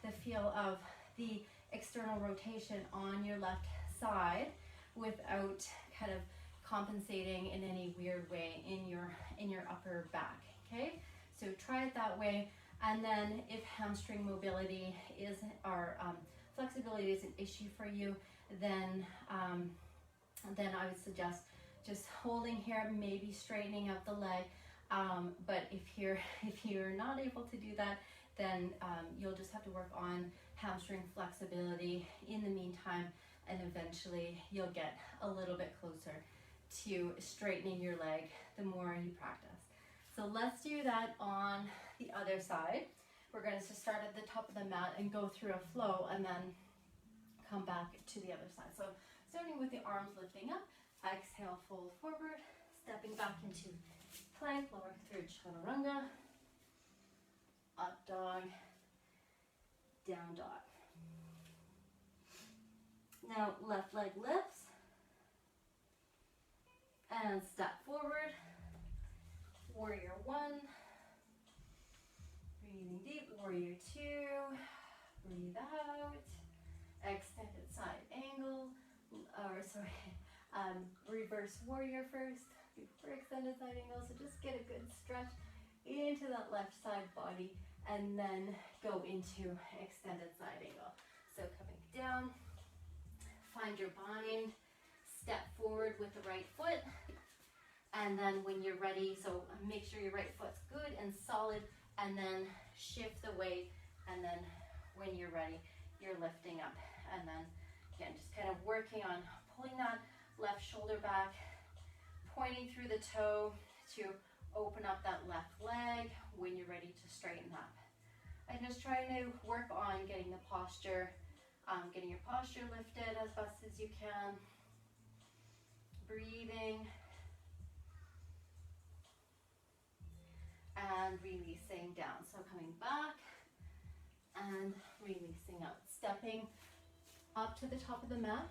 the feel of the external rotation on your left side without kind of compensating in any weird way in your upper back. Okay, so try it that way. And then if hamstring mobility is or flexibility is an issue for you, then I would suggest just holding here, maybe straightening up the leg. But if you're not able to do that, then you'll just have to work on hamstring flexibility in the meantime, and eventually you'll get a little bit closer to straightening your leg the more you practice. So let's do that on the other side. We're going to start at the top of the mat and go through a flow and then come back to the other side. So starting with the arms lifting up, exhale, fold forward, stepping back into plank, lower through chaturanga, up dog, down dog. Now left leg lifts, and step forward, warrior one, breathing deep, warrior two, breathe out, extended side angle, reverse warrior first before extended side angle. So just get a good stretch into that left side body and then go into extended side angle. So coming down, find your bind, step forward with the right foot, and then when you're ready, so make sure your right foot's good and solid, and then shift the weight, and then when you're ready, you're lifting up. And then again, just kind of working on pulling that left shoulder back, pointing through the toe to open up that left leg when you're ready to straighten up. And just trying to work on getting the posture, getting your posture lifted as best as you can. Breathing and releasing down. So coming back and releasing out. Stepping up to the top of the mat.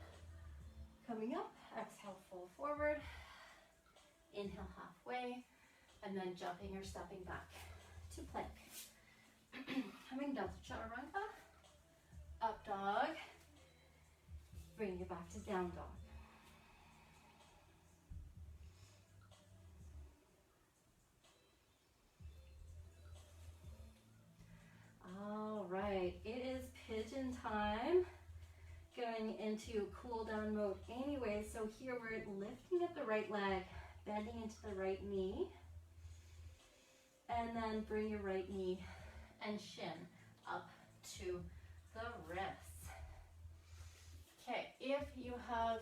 Coming up, exhale, fold forward. Inhale halfway, and then jumping or stepping back to plank. Coming down to chaturanga, up dog, bring you back to down dog. All right, it is pigeon time. Going into cool down mode anyway, so here we're lifting up the right leg, bending into the right knee, and then bring your right knee and shin up to the wrists. Okay, if you have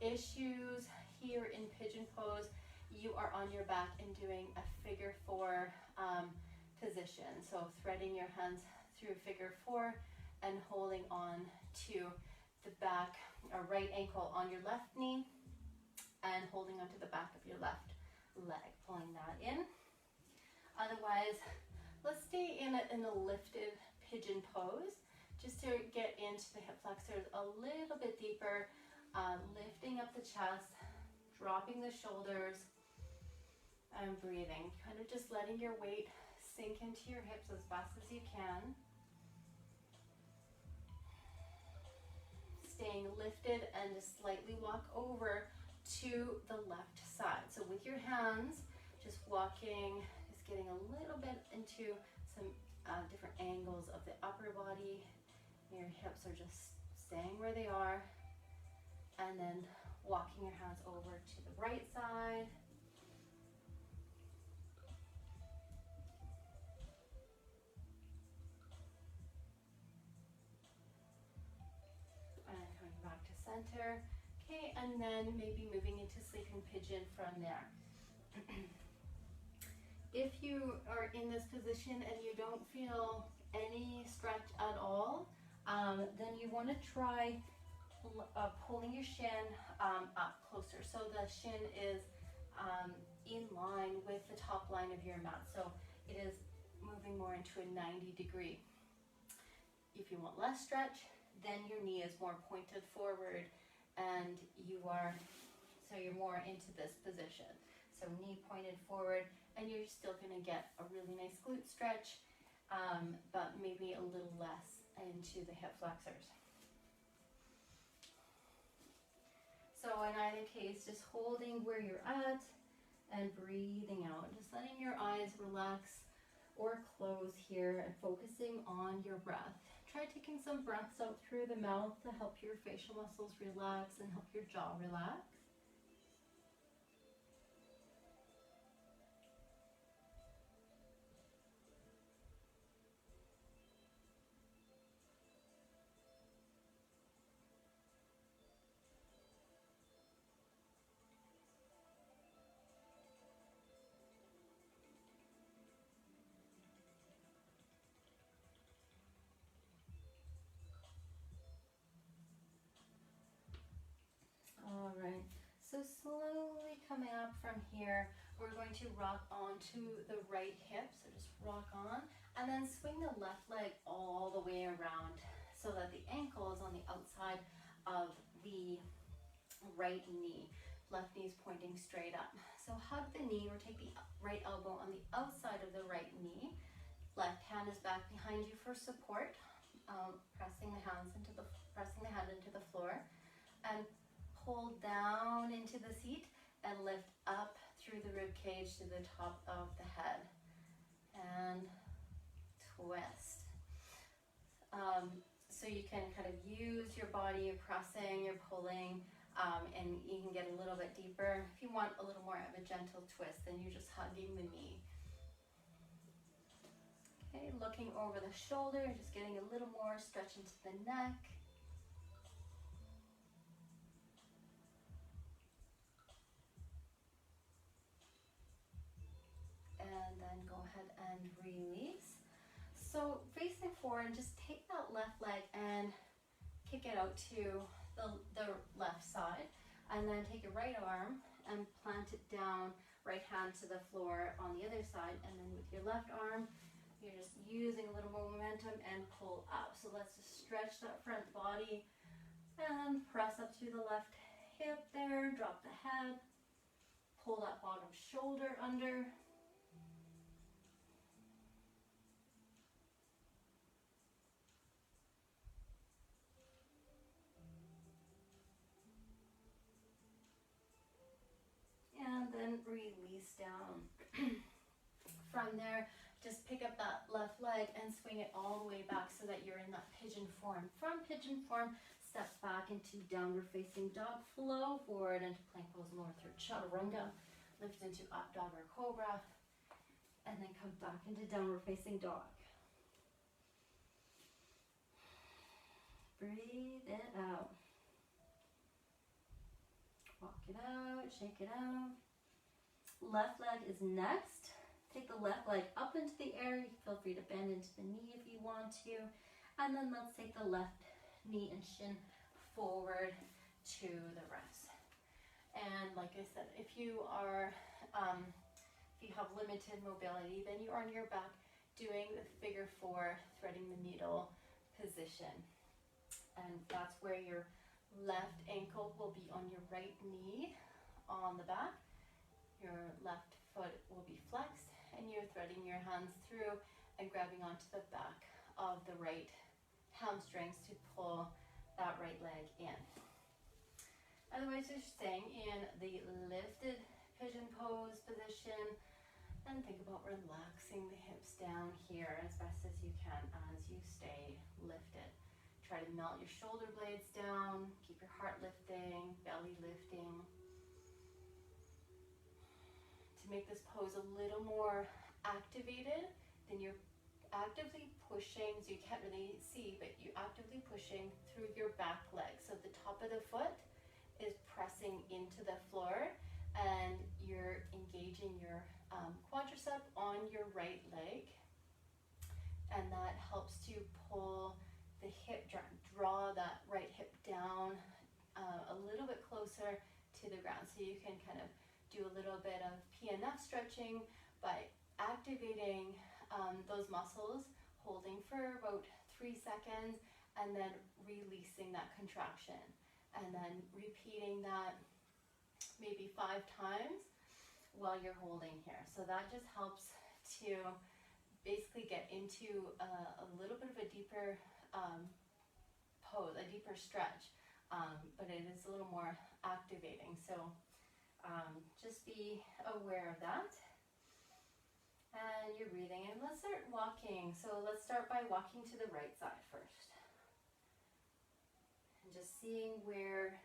issues here in pigeon pose, you are on your back and doing a figure four position. So threading your hands through figure four and holding on to the back or right ankle on your left knee and holding onto the back of your left leg, pulling that in. Otherwise, let's stay in a lifted pigeon pose just to get into the hip flexors a little bit deeper, lifting up the chest, dropping the shoulders, and breathing. Kind of just letting your weight sink into your hips as fast as you can. Staying lifted and just slightly walk over to the left side. So with your hands, just walking, just getting a little bit into some different angles of the upper body. Your hips are just staying where they are. And then walking your hands over to the right side. center. Okay, and then maybe moving into sleeping pigeon from there. If you are in this position and you don't feel any stretch at all, then you want to try pulling your shin up closer. So the shin is in line with the top line of your mat. So it is moving more into a 90-degree. If you want less stretch, then your knee is more pointed forward and you're more into this position. So knee pointed forward, and you're still going to get a really nice glute stretch, but maybe a little less into the hip flexors. So in either case, just holding where you're at and breathing out, just letting your eyes relax or close here and focusing on your breath. Try taking some breaths out through the mouth to help your facial muscles relax and help your jaw relax. All right, so slowly coming up from here, we're going to rock onto the right hip. So just rock on and then swing the left leg all the way around so that the ankle is on the outside of the right knee. Left knee is pointing straight up. So hug the knee or take the right elbow on the outside of the right knee. Left hand is back behind you for support. Pressing the hand into the floor, and pull down into the seat and lift up through the rib cage to the top of the head and twist. So you can kind of use your body, you're pressing, you're pulling, and you can get a little bit deeper. If you want a little more of a gentle twist, then you're just hugging the knee. Okay, looking over the shoulder, just getting a little more stretch into the neck. And then go ahead and release. So facing forward, just take that left leg and kick it out to the left side. And then take your right arm and plant it down, right hand to the floor on the other side. And then with your left arm, you're just using a little more momentum and pull up. So let's just stretch that front body and press up through the left hip there, drop the head, pull that bottom shoulder under. And then release down. From there, just pick up that left leg and swing it all the way back so that you're in that pigeon form. From pigeon form, step back into downward facing dog, flow forward into plank pose, lower third chaturanga, lift into up dog or cobra, and then come back into downward facing dog. Breathe it out. Walk it out, shake it out. Left leg is next. Take the left leg up into the air. You feel free to bend into the knee if you want to. And then let's take the left knee and shin forward to the rest. And like I said, if you have limited mobility, then you're on your back doing the figure 4, threading the needle position. And that's where your left ankle will be on your right knee on the back. Your left foot will be flexed, and you're threading your hands through and grabbing onto the back of the right hamstrings to pull that right leg in. Otherwise, you're staying in the lifted pigeon pose position, and think about relaxing the hips down here as best as you can as you stay lifted. Try to melt your shoulder blades down, keep your heart lifting, belly lifting. To make this pose a little more activated, then you're actively pushing, so you can't really see, but you're actively pushing through your back leg. So the top of the foot is pressing into the floor, and you're engaging your quadricep on your right leg, and that helps to pull the hip, draw that right hip down a little bit closer to the ground. So you can kind of do a little bit of PNF stretching by activating those muscles, holding for about 3 seconds, and then releasing that contraction. And then repeating that maybe 5 times while you're holding here. So that just helps to basically get into a little bit of a deeper pose, a deeper stretch, but it is a little more activating. So just be aware of that. And you're breathing, and let's start walking. So let's start by walking to the right side first. And just seeing where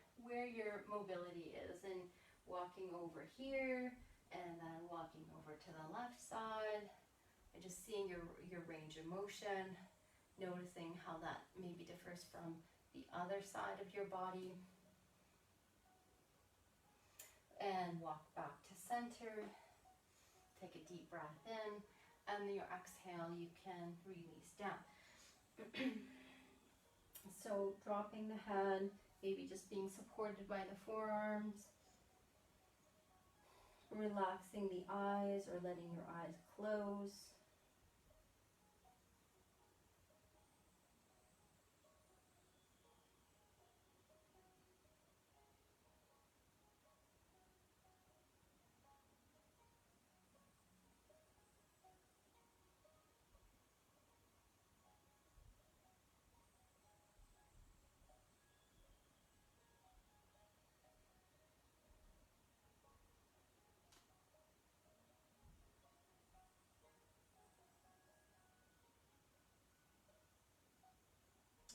your mobility is, and walking over here, and then walking over to the left side, and just seeing your range of motion, noticing how that maybe differs from the other side of your body. And walk back to center. Take a deep breath in, and your exhale, you can release down. So dropping the head, maybe just being supported by the forearms. Relaxing the eyes or letting your eyes close.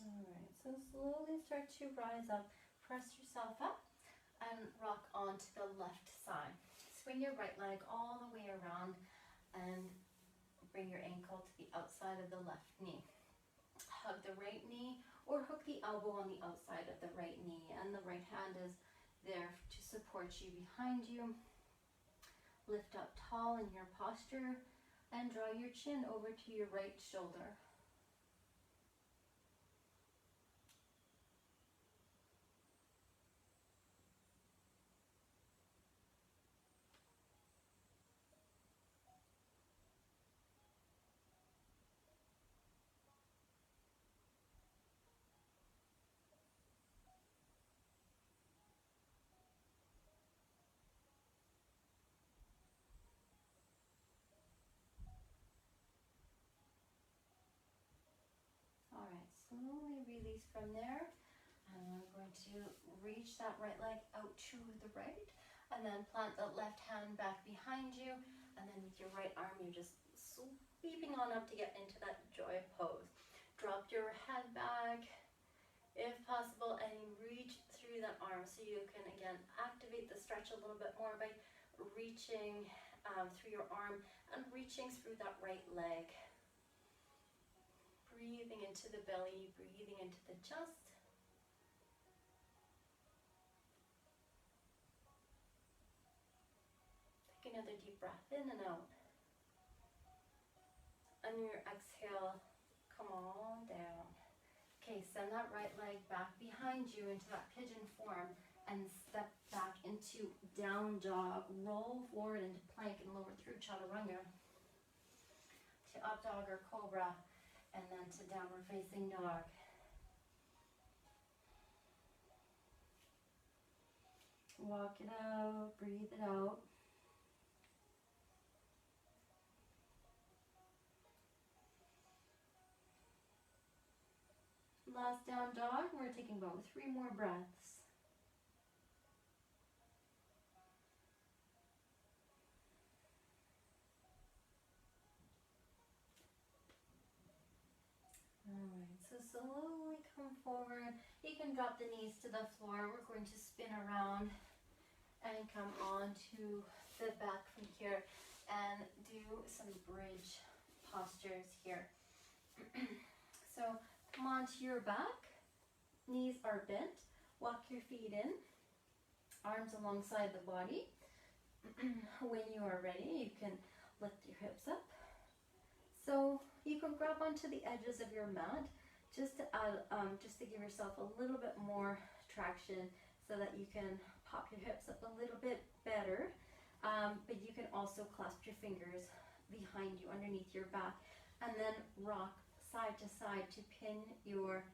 Alright, so slowly start to rise up, press yourself up, and rock onto the left side. Swing your right leg all the way around, and bring your ankle to the outside of the left knee. Hug the right knee, or hook the elbow on the outside of the right knee, and the right hand is there to support you behind you. Lift up tall in your posture, and draw your chin over to your right shoulder. Alright, slowly release from there. And we're going to reach that right leg out to the right, and then plant the left hand back behind you, and then with your right arm you're just sweeping on up to get into that joy pose. Drop your head back if possible, and reach through that arm, so you can again activate the stretch a little bit more by reaching through your arm and reaching through that right leg. Breathing into the belly, breathing into the chest. Take another deep breath in and out. On your exhale, come on down. Okay, send that right leg back behind you into that pigeon form, and step back into down dog. Roll forward into plank and lower through chaturanga. To up dog or cobra, and then to downward facing dog. Walk it out, breathe it out. Last down dog, we're taking about 3 more breaths. Alright, so slowly come forward. You can drop the knees to the floor. We're going to spin around and come on to the back from here and do some bridge postures here. So come onto your back, knees are bent, walk your feet in, arms alongside the body. When you are ready, you can lift your hips up. So you can grab onto the edges of your mat just to add, just to give yourself a little bit more traction so that you can pop your hips up a little bit better. But you can also clasp your fingers behind you underneath your back and then rock side to side to pin your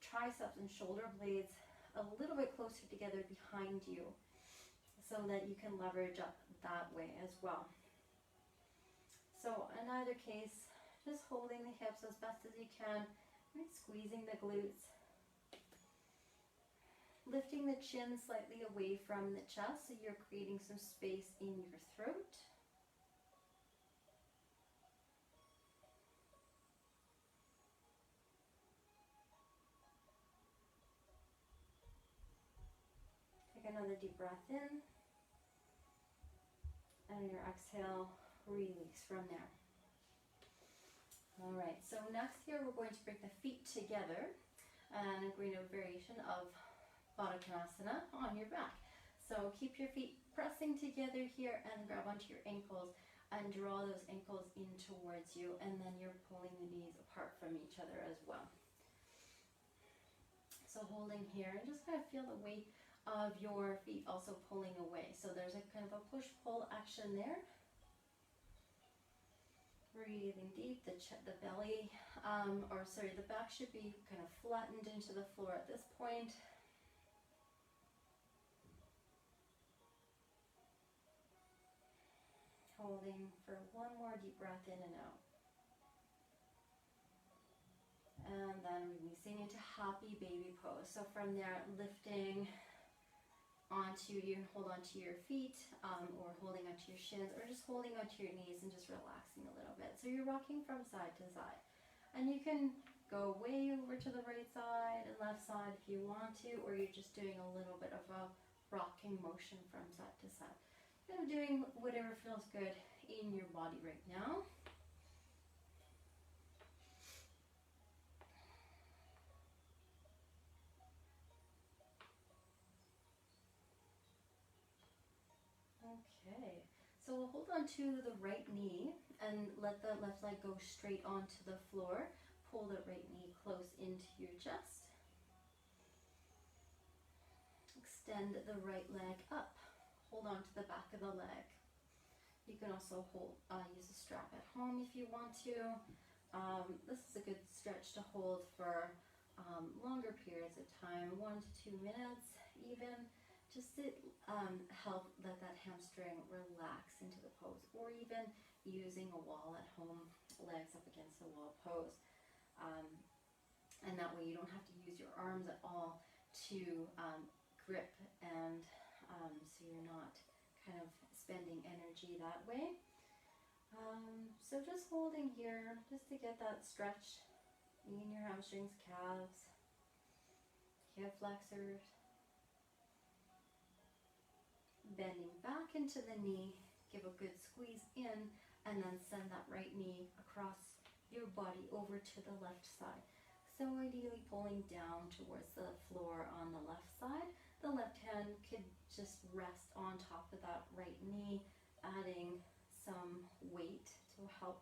triceps and shoulder blades a little bit closer together behind you so that you can leverage up that way as well. So in either case, just holding the hips as best as you can, right? Squeezing the glutes, lifting the chin slightly away from the chest so you're creating some space in your throat. Take another deep breath in, and your exhale, release from there. All right, so next here we're going to bring the feet together and we're going to do a variation of Baddha Konasana on your back. So keep your feet pressing together here and grab onto your ankles and draw those ankles in towards you, and then you're pulling the knees apart from each other as well. So holding here and just kind of feel the weight of your feet also pulling away. So there's a kind of a push-pull action there. Breathing deep, the belly, the back should be kind of flattened into the floor at this point. Holding for one more deep breath in and out. And then releasing into happy baby pose. So from there, lifting onto you, hold onto your feet, or holding onto your shins, or just holding onto your knees and just relaxing a little bit. So you're rocking from side to side. And you can go way over to the right side and left side if you want to, or you're just doing a little bit of a rocking motion from side to side. Kind of doing whatever feels good in your body right now. Okay, so we'll hold on to the right knee and let the left leg go straight onto the floor. Pull the right knee close into your chest. Extend the right leg up. Hold on to the back of the leg. You can also use a strap at home if you want to. This is a good stretch to hold for longer periods of time, 1 to 2 minutes even, just to help let that hamstring relax into the pose, or even using a wall at home, legs up against the wall pose. And that way you don't have to use your arms at all to grip, and so you're not kind of spending energy that way. So just holding here, just to get that stretch in your hamstrings, calves, hip flexors. Bending back into the knee, give a good squeeze in, and then send that right knee across your body over to the left side. So ideally pulling down towards the floor on the left side. The left hand could just rest on top of that right knee, adding some weight to help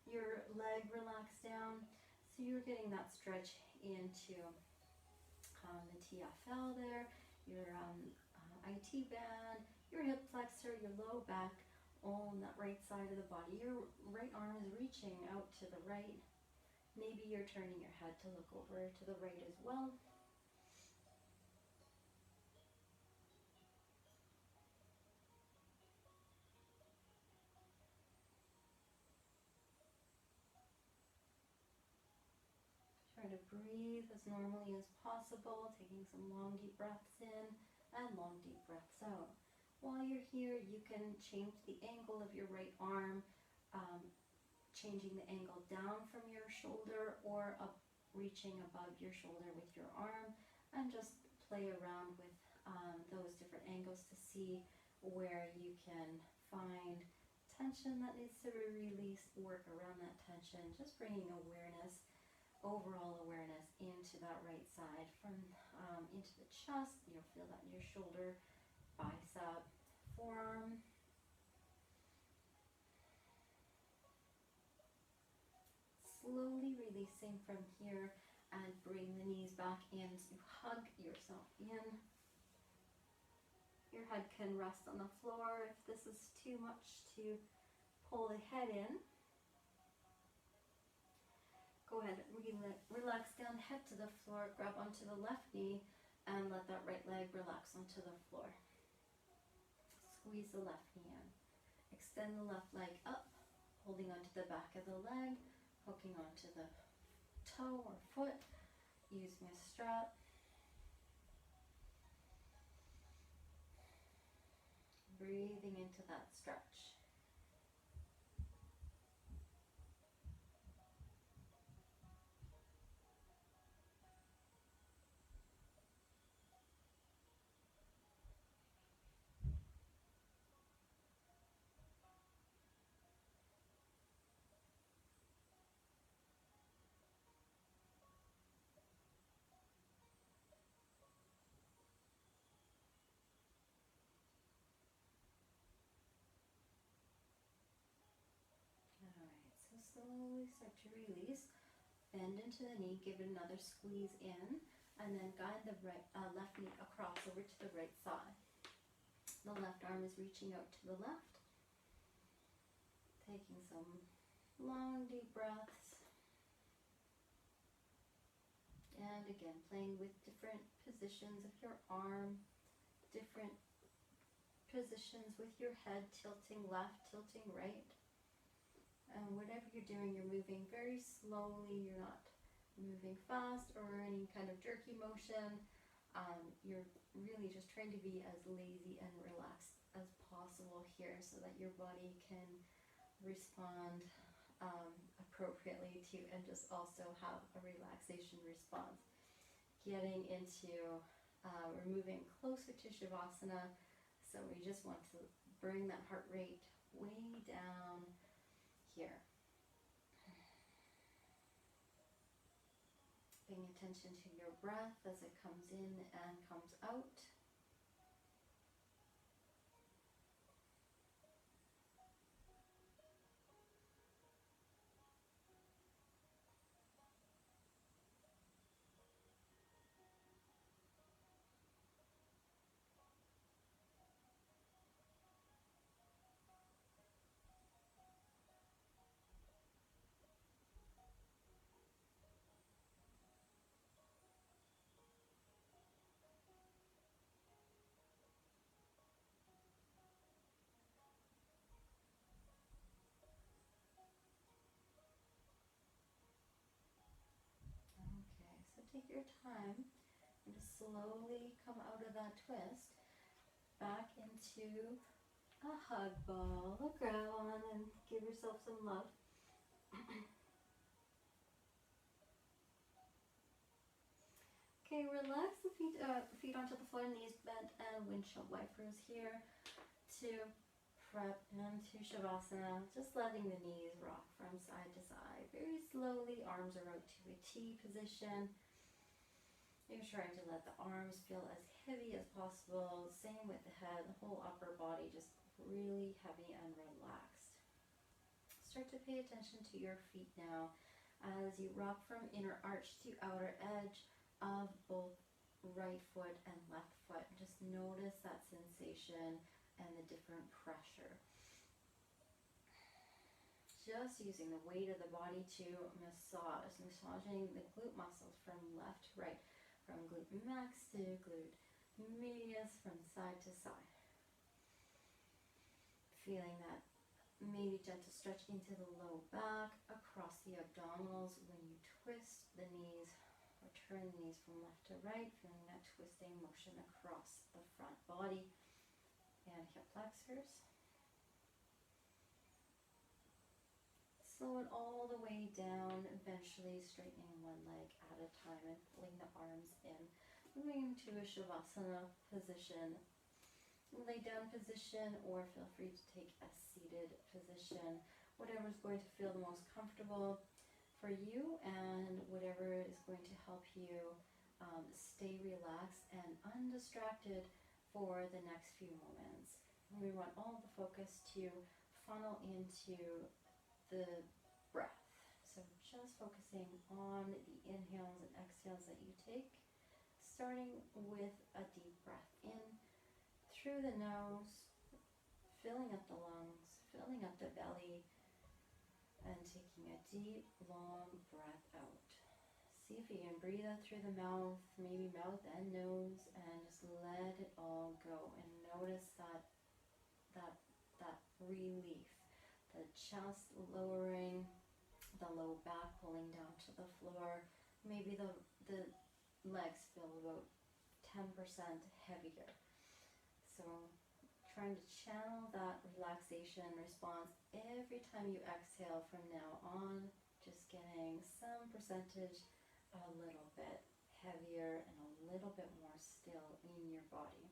your leg relax down. So you're getting that stretch into the TFL there, your IT band, your hip flexor, your low back, all on that right side of the body. Your right arm is reaching out to the right. Maybe you're turning your head to look over to the right as well. Try to breathe as normally as possible, taking some long deep breaths in and long deep breaths out. While you're here, you can change the angle of your right arm, changing the angle down from your shoulder or up, reaching above your shoulder with your arm, and just play around with those different angles to see where you can find tension that needs to be released, work around that tension, just bringing awareness, overall awareness into that right side, from into the chest. You'll feel that in your shoulder, bicep, forearm. Slowly releasing from here and bring the knees back in to hug yourself in. Your head can rest on the floor if this is too much to pull the head in. Go ahead, relax down, head to the floor, grab onto the left knee and let that right leg relax onto the floor. Squeeze the left knee in. Extend the left leg up, holding onto the back of the leg, hooking onto the toe or foot, using a strap. Breathing into that stretch. Slowly start to release, bend into the knee, give it another squeeze in, and then guide the left knee across over to the right side. The left arm is reaching out to the left, taking some long deep breaths, and again playing with different positions of your arm, different positions with your head, tilting left, tilting right. And whatever you're doing, you're moving very slowly. You're not moving fast or any kind of jerky motion. You're really just trying to be as lazy and relaxed as possible here so that your body can respond appropriately to, and just also have a relaxation response. Getting into, we're moving closer to Shavasana, so we just want to bring that heart rate way down here. Paying attention to your breath as it comes in and comes out. Take your time and just slowly come out of that twist back into a hug ball. Grab on and give yourself some love. Okay, relax the feet onto the floor, knees bent, and windshield wipers here to prep into Shavasana. Just letting the knees rock from side to side. Very slowly, arms are out to a T position. You're trying to let the arms feel as heavy as possible. Same with the head, the whole upper body just really heavy and relaxed. Start to pay attention to your feet now as you rock from inner arch to outer edge of both right foot and left foot. Just notice that sensation and the different pressure. Just using the weight of the body to massaging the glute muscles from left to right. From glute max to glute medius, from side to side. Feeling that maybe gentle stretch into the low back, across the abdominals when you twist the knees or turn the knees from left to right, feeling that twisting motion across the front body and hip flexors. Slow it all the way down, eventually straightening one leg at a time and pulling the arms in. Moving to a Shavasana position. lay down position, or feel free to take a seated position, whatever is going to feel the most comfortable for you and whatever is going to help you stay relaxed and undistracted for the next few moments. And we want all the focus to funnel into the breath. So just focusing on the inhales and exhales that you take, starting with a deep breath in through the nose, filling up the lungs, filling up the belly, and taking a deep, long breath out. See if you can breathe out through the mouth, maybe mouth and nose, and just let it all go. And notice that relief, the chest lowering, the low back pulling down to the floor. Maybe the legs feel about 10% heavier. So trying to channel that relaxation response every time you exhale from now on, just getting some percentage a little bit heavier and a little bit more still in your body.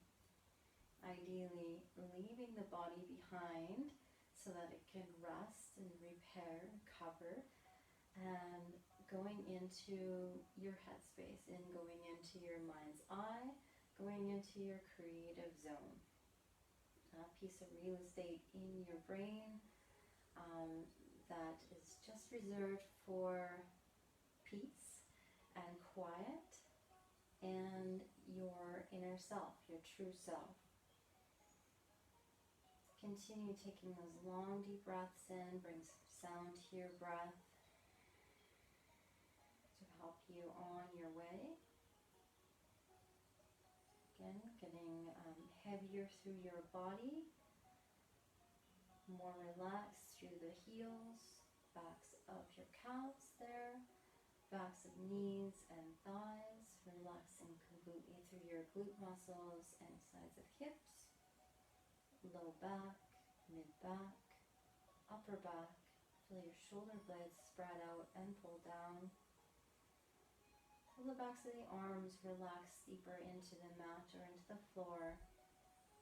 Ideally, leaving the body behind so that it can rest and repair and recover, and going into your headspace and going into your mind's eye, going into your creative zone. A piece of real estate in your brain that is just reserved for peace and quiet and your inner self, your true self. Continue taking those long, deep breaths in, bring some sound to your breath to help you on your way. Again, getting heavier through your body, more relaxed through the heels, backs of your calves there, backs of knees and thighs, relaxing completely through your glute muscles and sides of hips, low back, mid back, upper back. Feel your shoulder blades spread out and pull down. Feel the backs of the arms relax deeper into the mat or into the floor.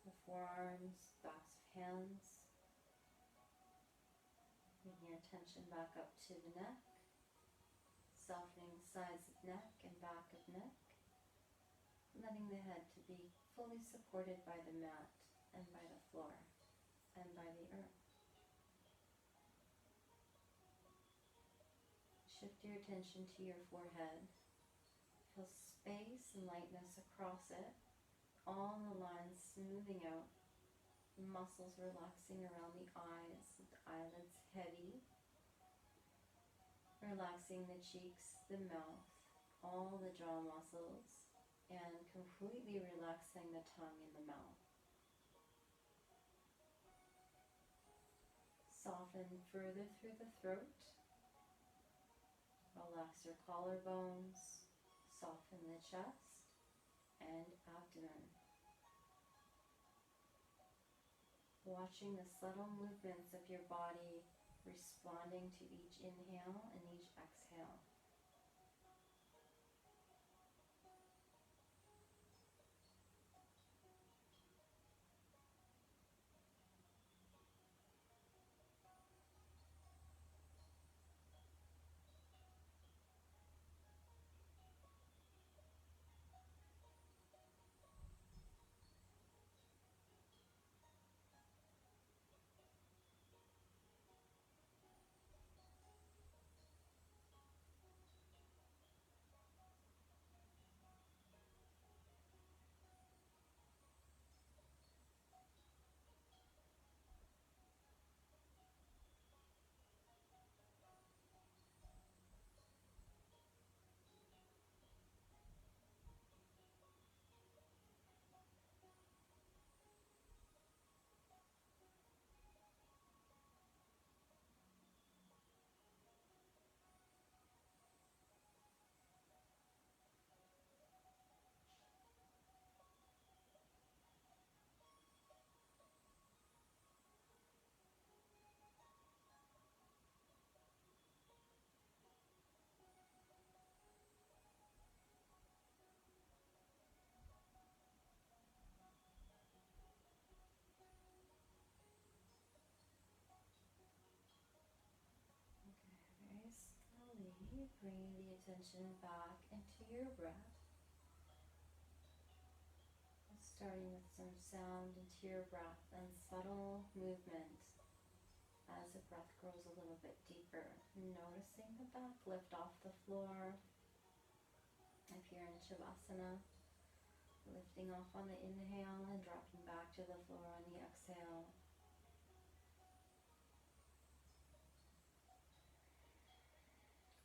The forearms, backs of hands. Bring your attention back up to the neck, softening sides of neck and back of neck, letting the head to be fully supported by the mat and by the floor and by the earth. Shift your attention to your forehead. Feel space and lightness across it, all the lines smoothing out, muscles relaxing around the eyes, with the eyelids heavy, relaxing the cheeks, the mouth, all the jaw muscles, and completely relaxing the tongue and the mouth. Soften further through the throat. Relax your collarbones, soften the chest and abdomen. Watching the subtle movements of your body responding to each inhale and each exhale. Bring the attention back into your breath. Starting with some sound into your breath and subtle movement as the breath grows a little bit deeper. Noticing the back lift off the floor. If you're in Shavasana, lifting off on the inhale and dropping back to the floor on the exhale.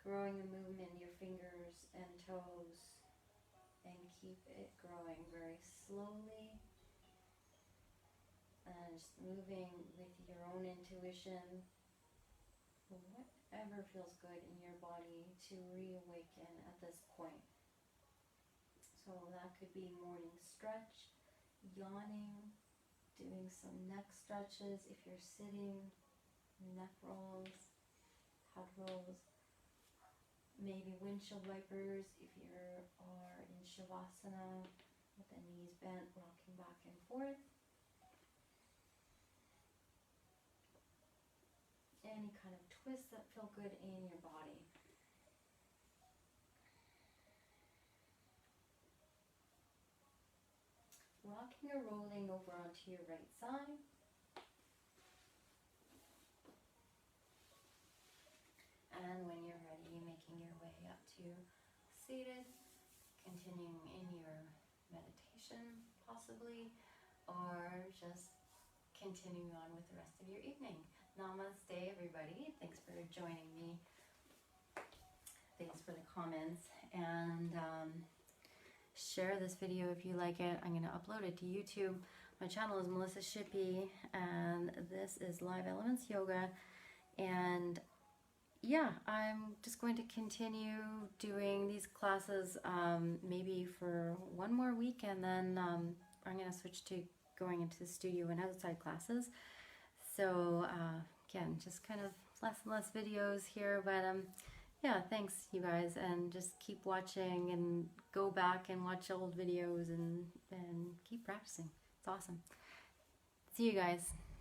Growing the movement in your fingers and toes, and keep it growing very slowly, and just moving with your own intuition, whatever feels good in your body to reawaken at this point. So that could be morning stretch, yawning, doing some neck stretches if you're sitting, neck rolls, head rolls, maybe windshield wipers if you are in Shavasana with the knees bent, rocking back and forth. Any kind of twists that feel good in your body. Rocking or rolling over onto your right side. And when you're ready, making your way up to seated, continuing in your meditation possibly, or just continuing on with the rest of your evening. Namaste, everybody. Thanks for joining me. Thanks for the comments. And share this video if you like it. I'm going to upload it to YouTube. My channel is Melissa Shippey, and this is Live Elements Yoga. And yeah, I'm just going to continue doing these classes maybe for one more week, and then I'm going to switch to going into the studio and outside classes. So again, just kind of less and less videos here, but yeah, thanks you guys, and just keep watching and go back and watch old videos and keep practicing. It's awesome. See you guys.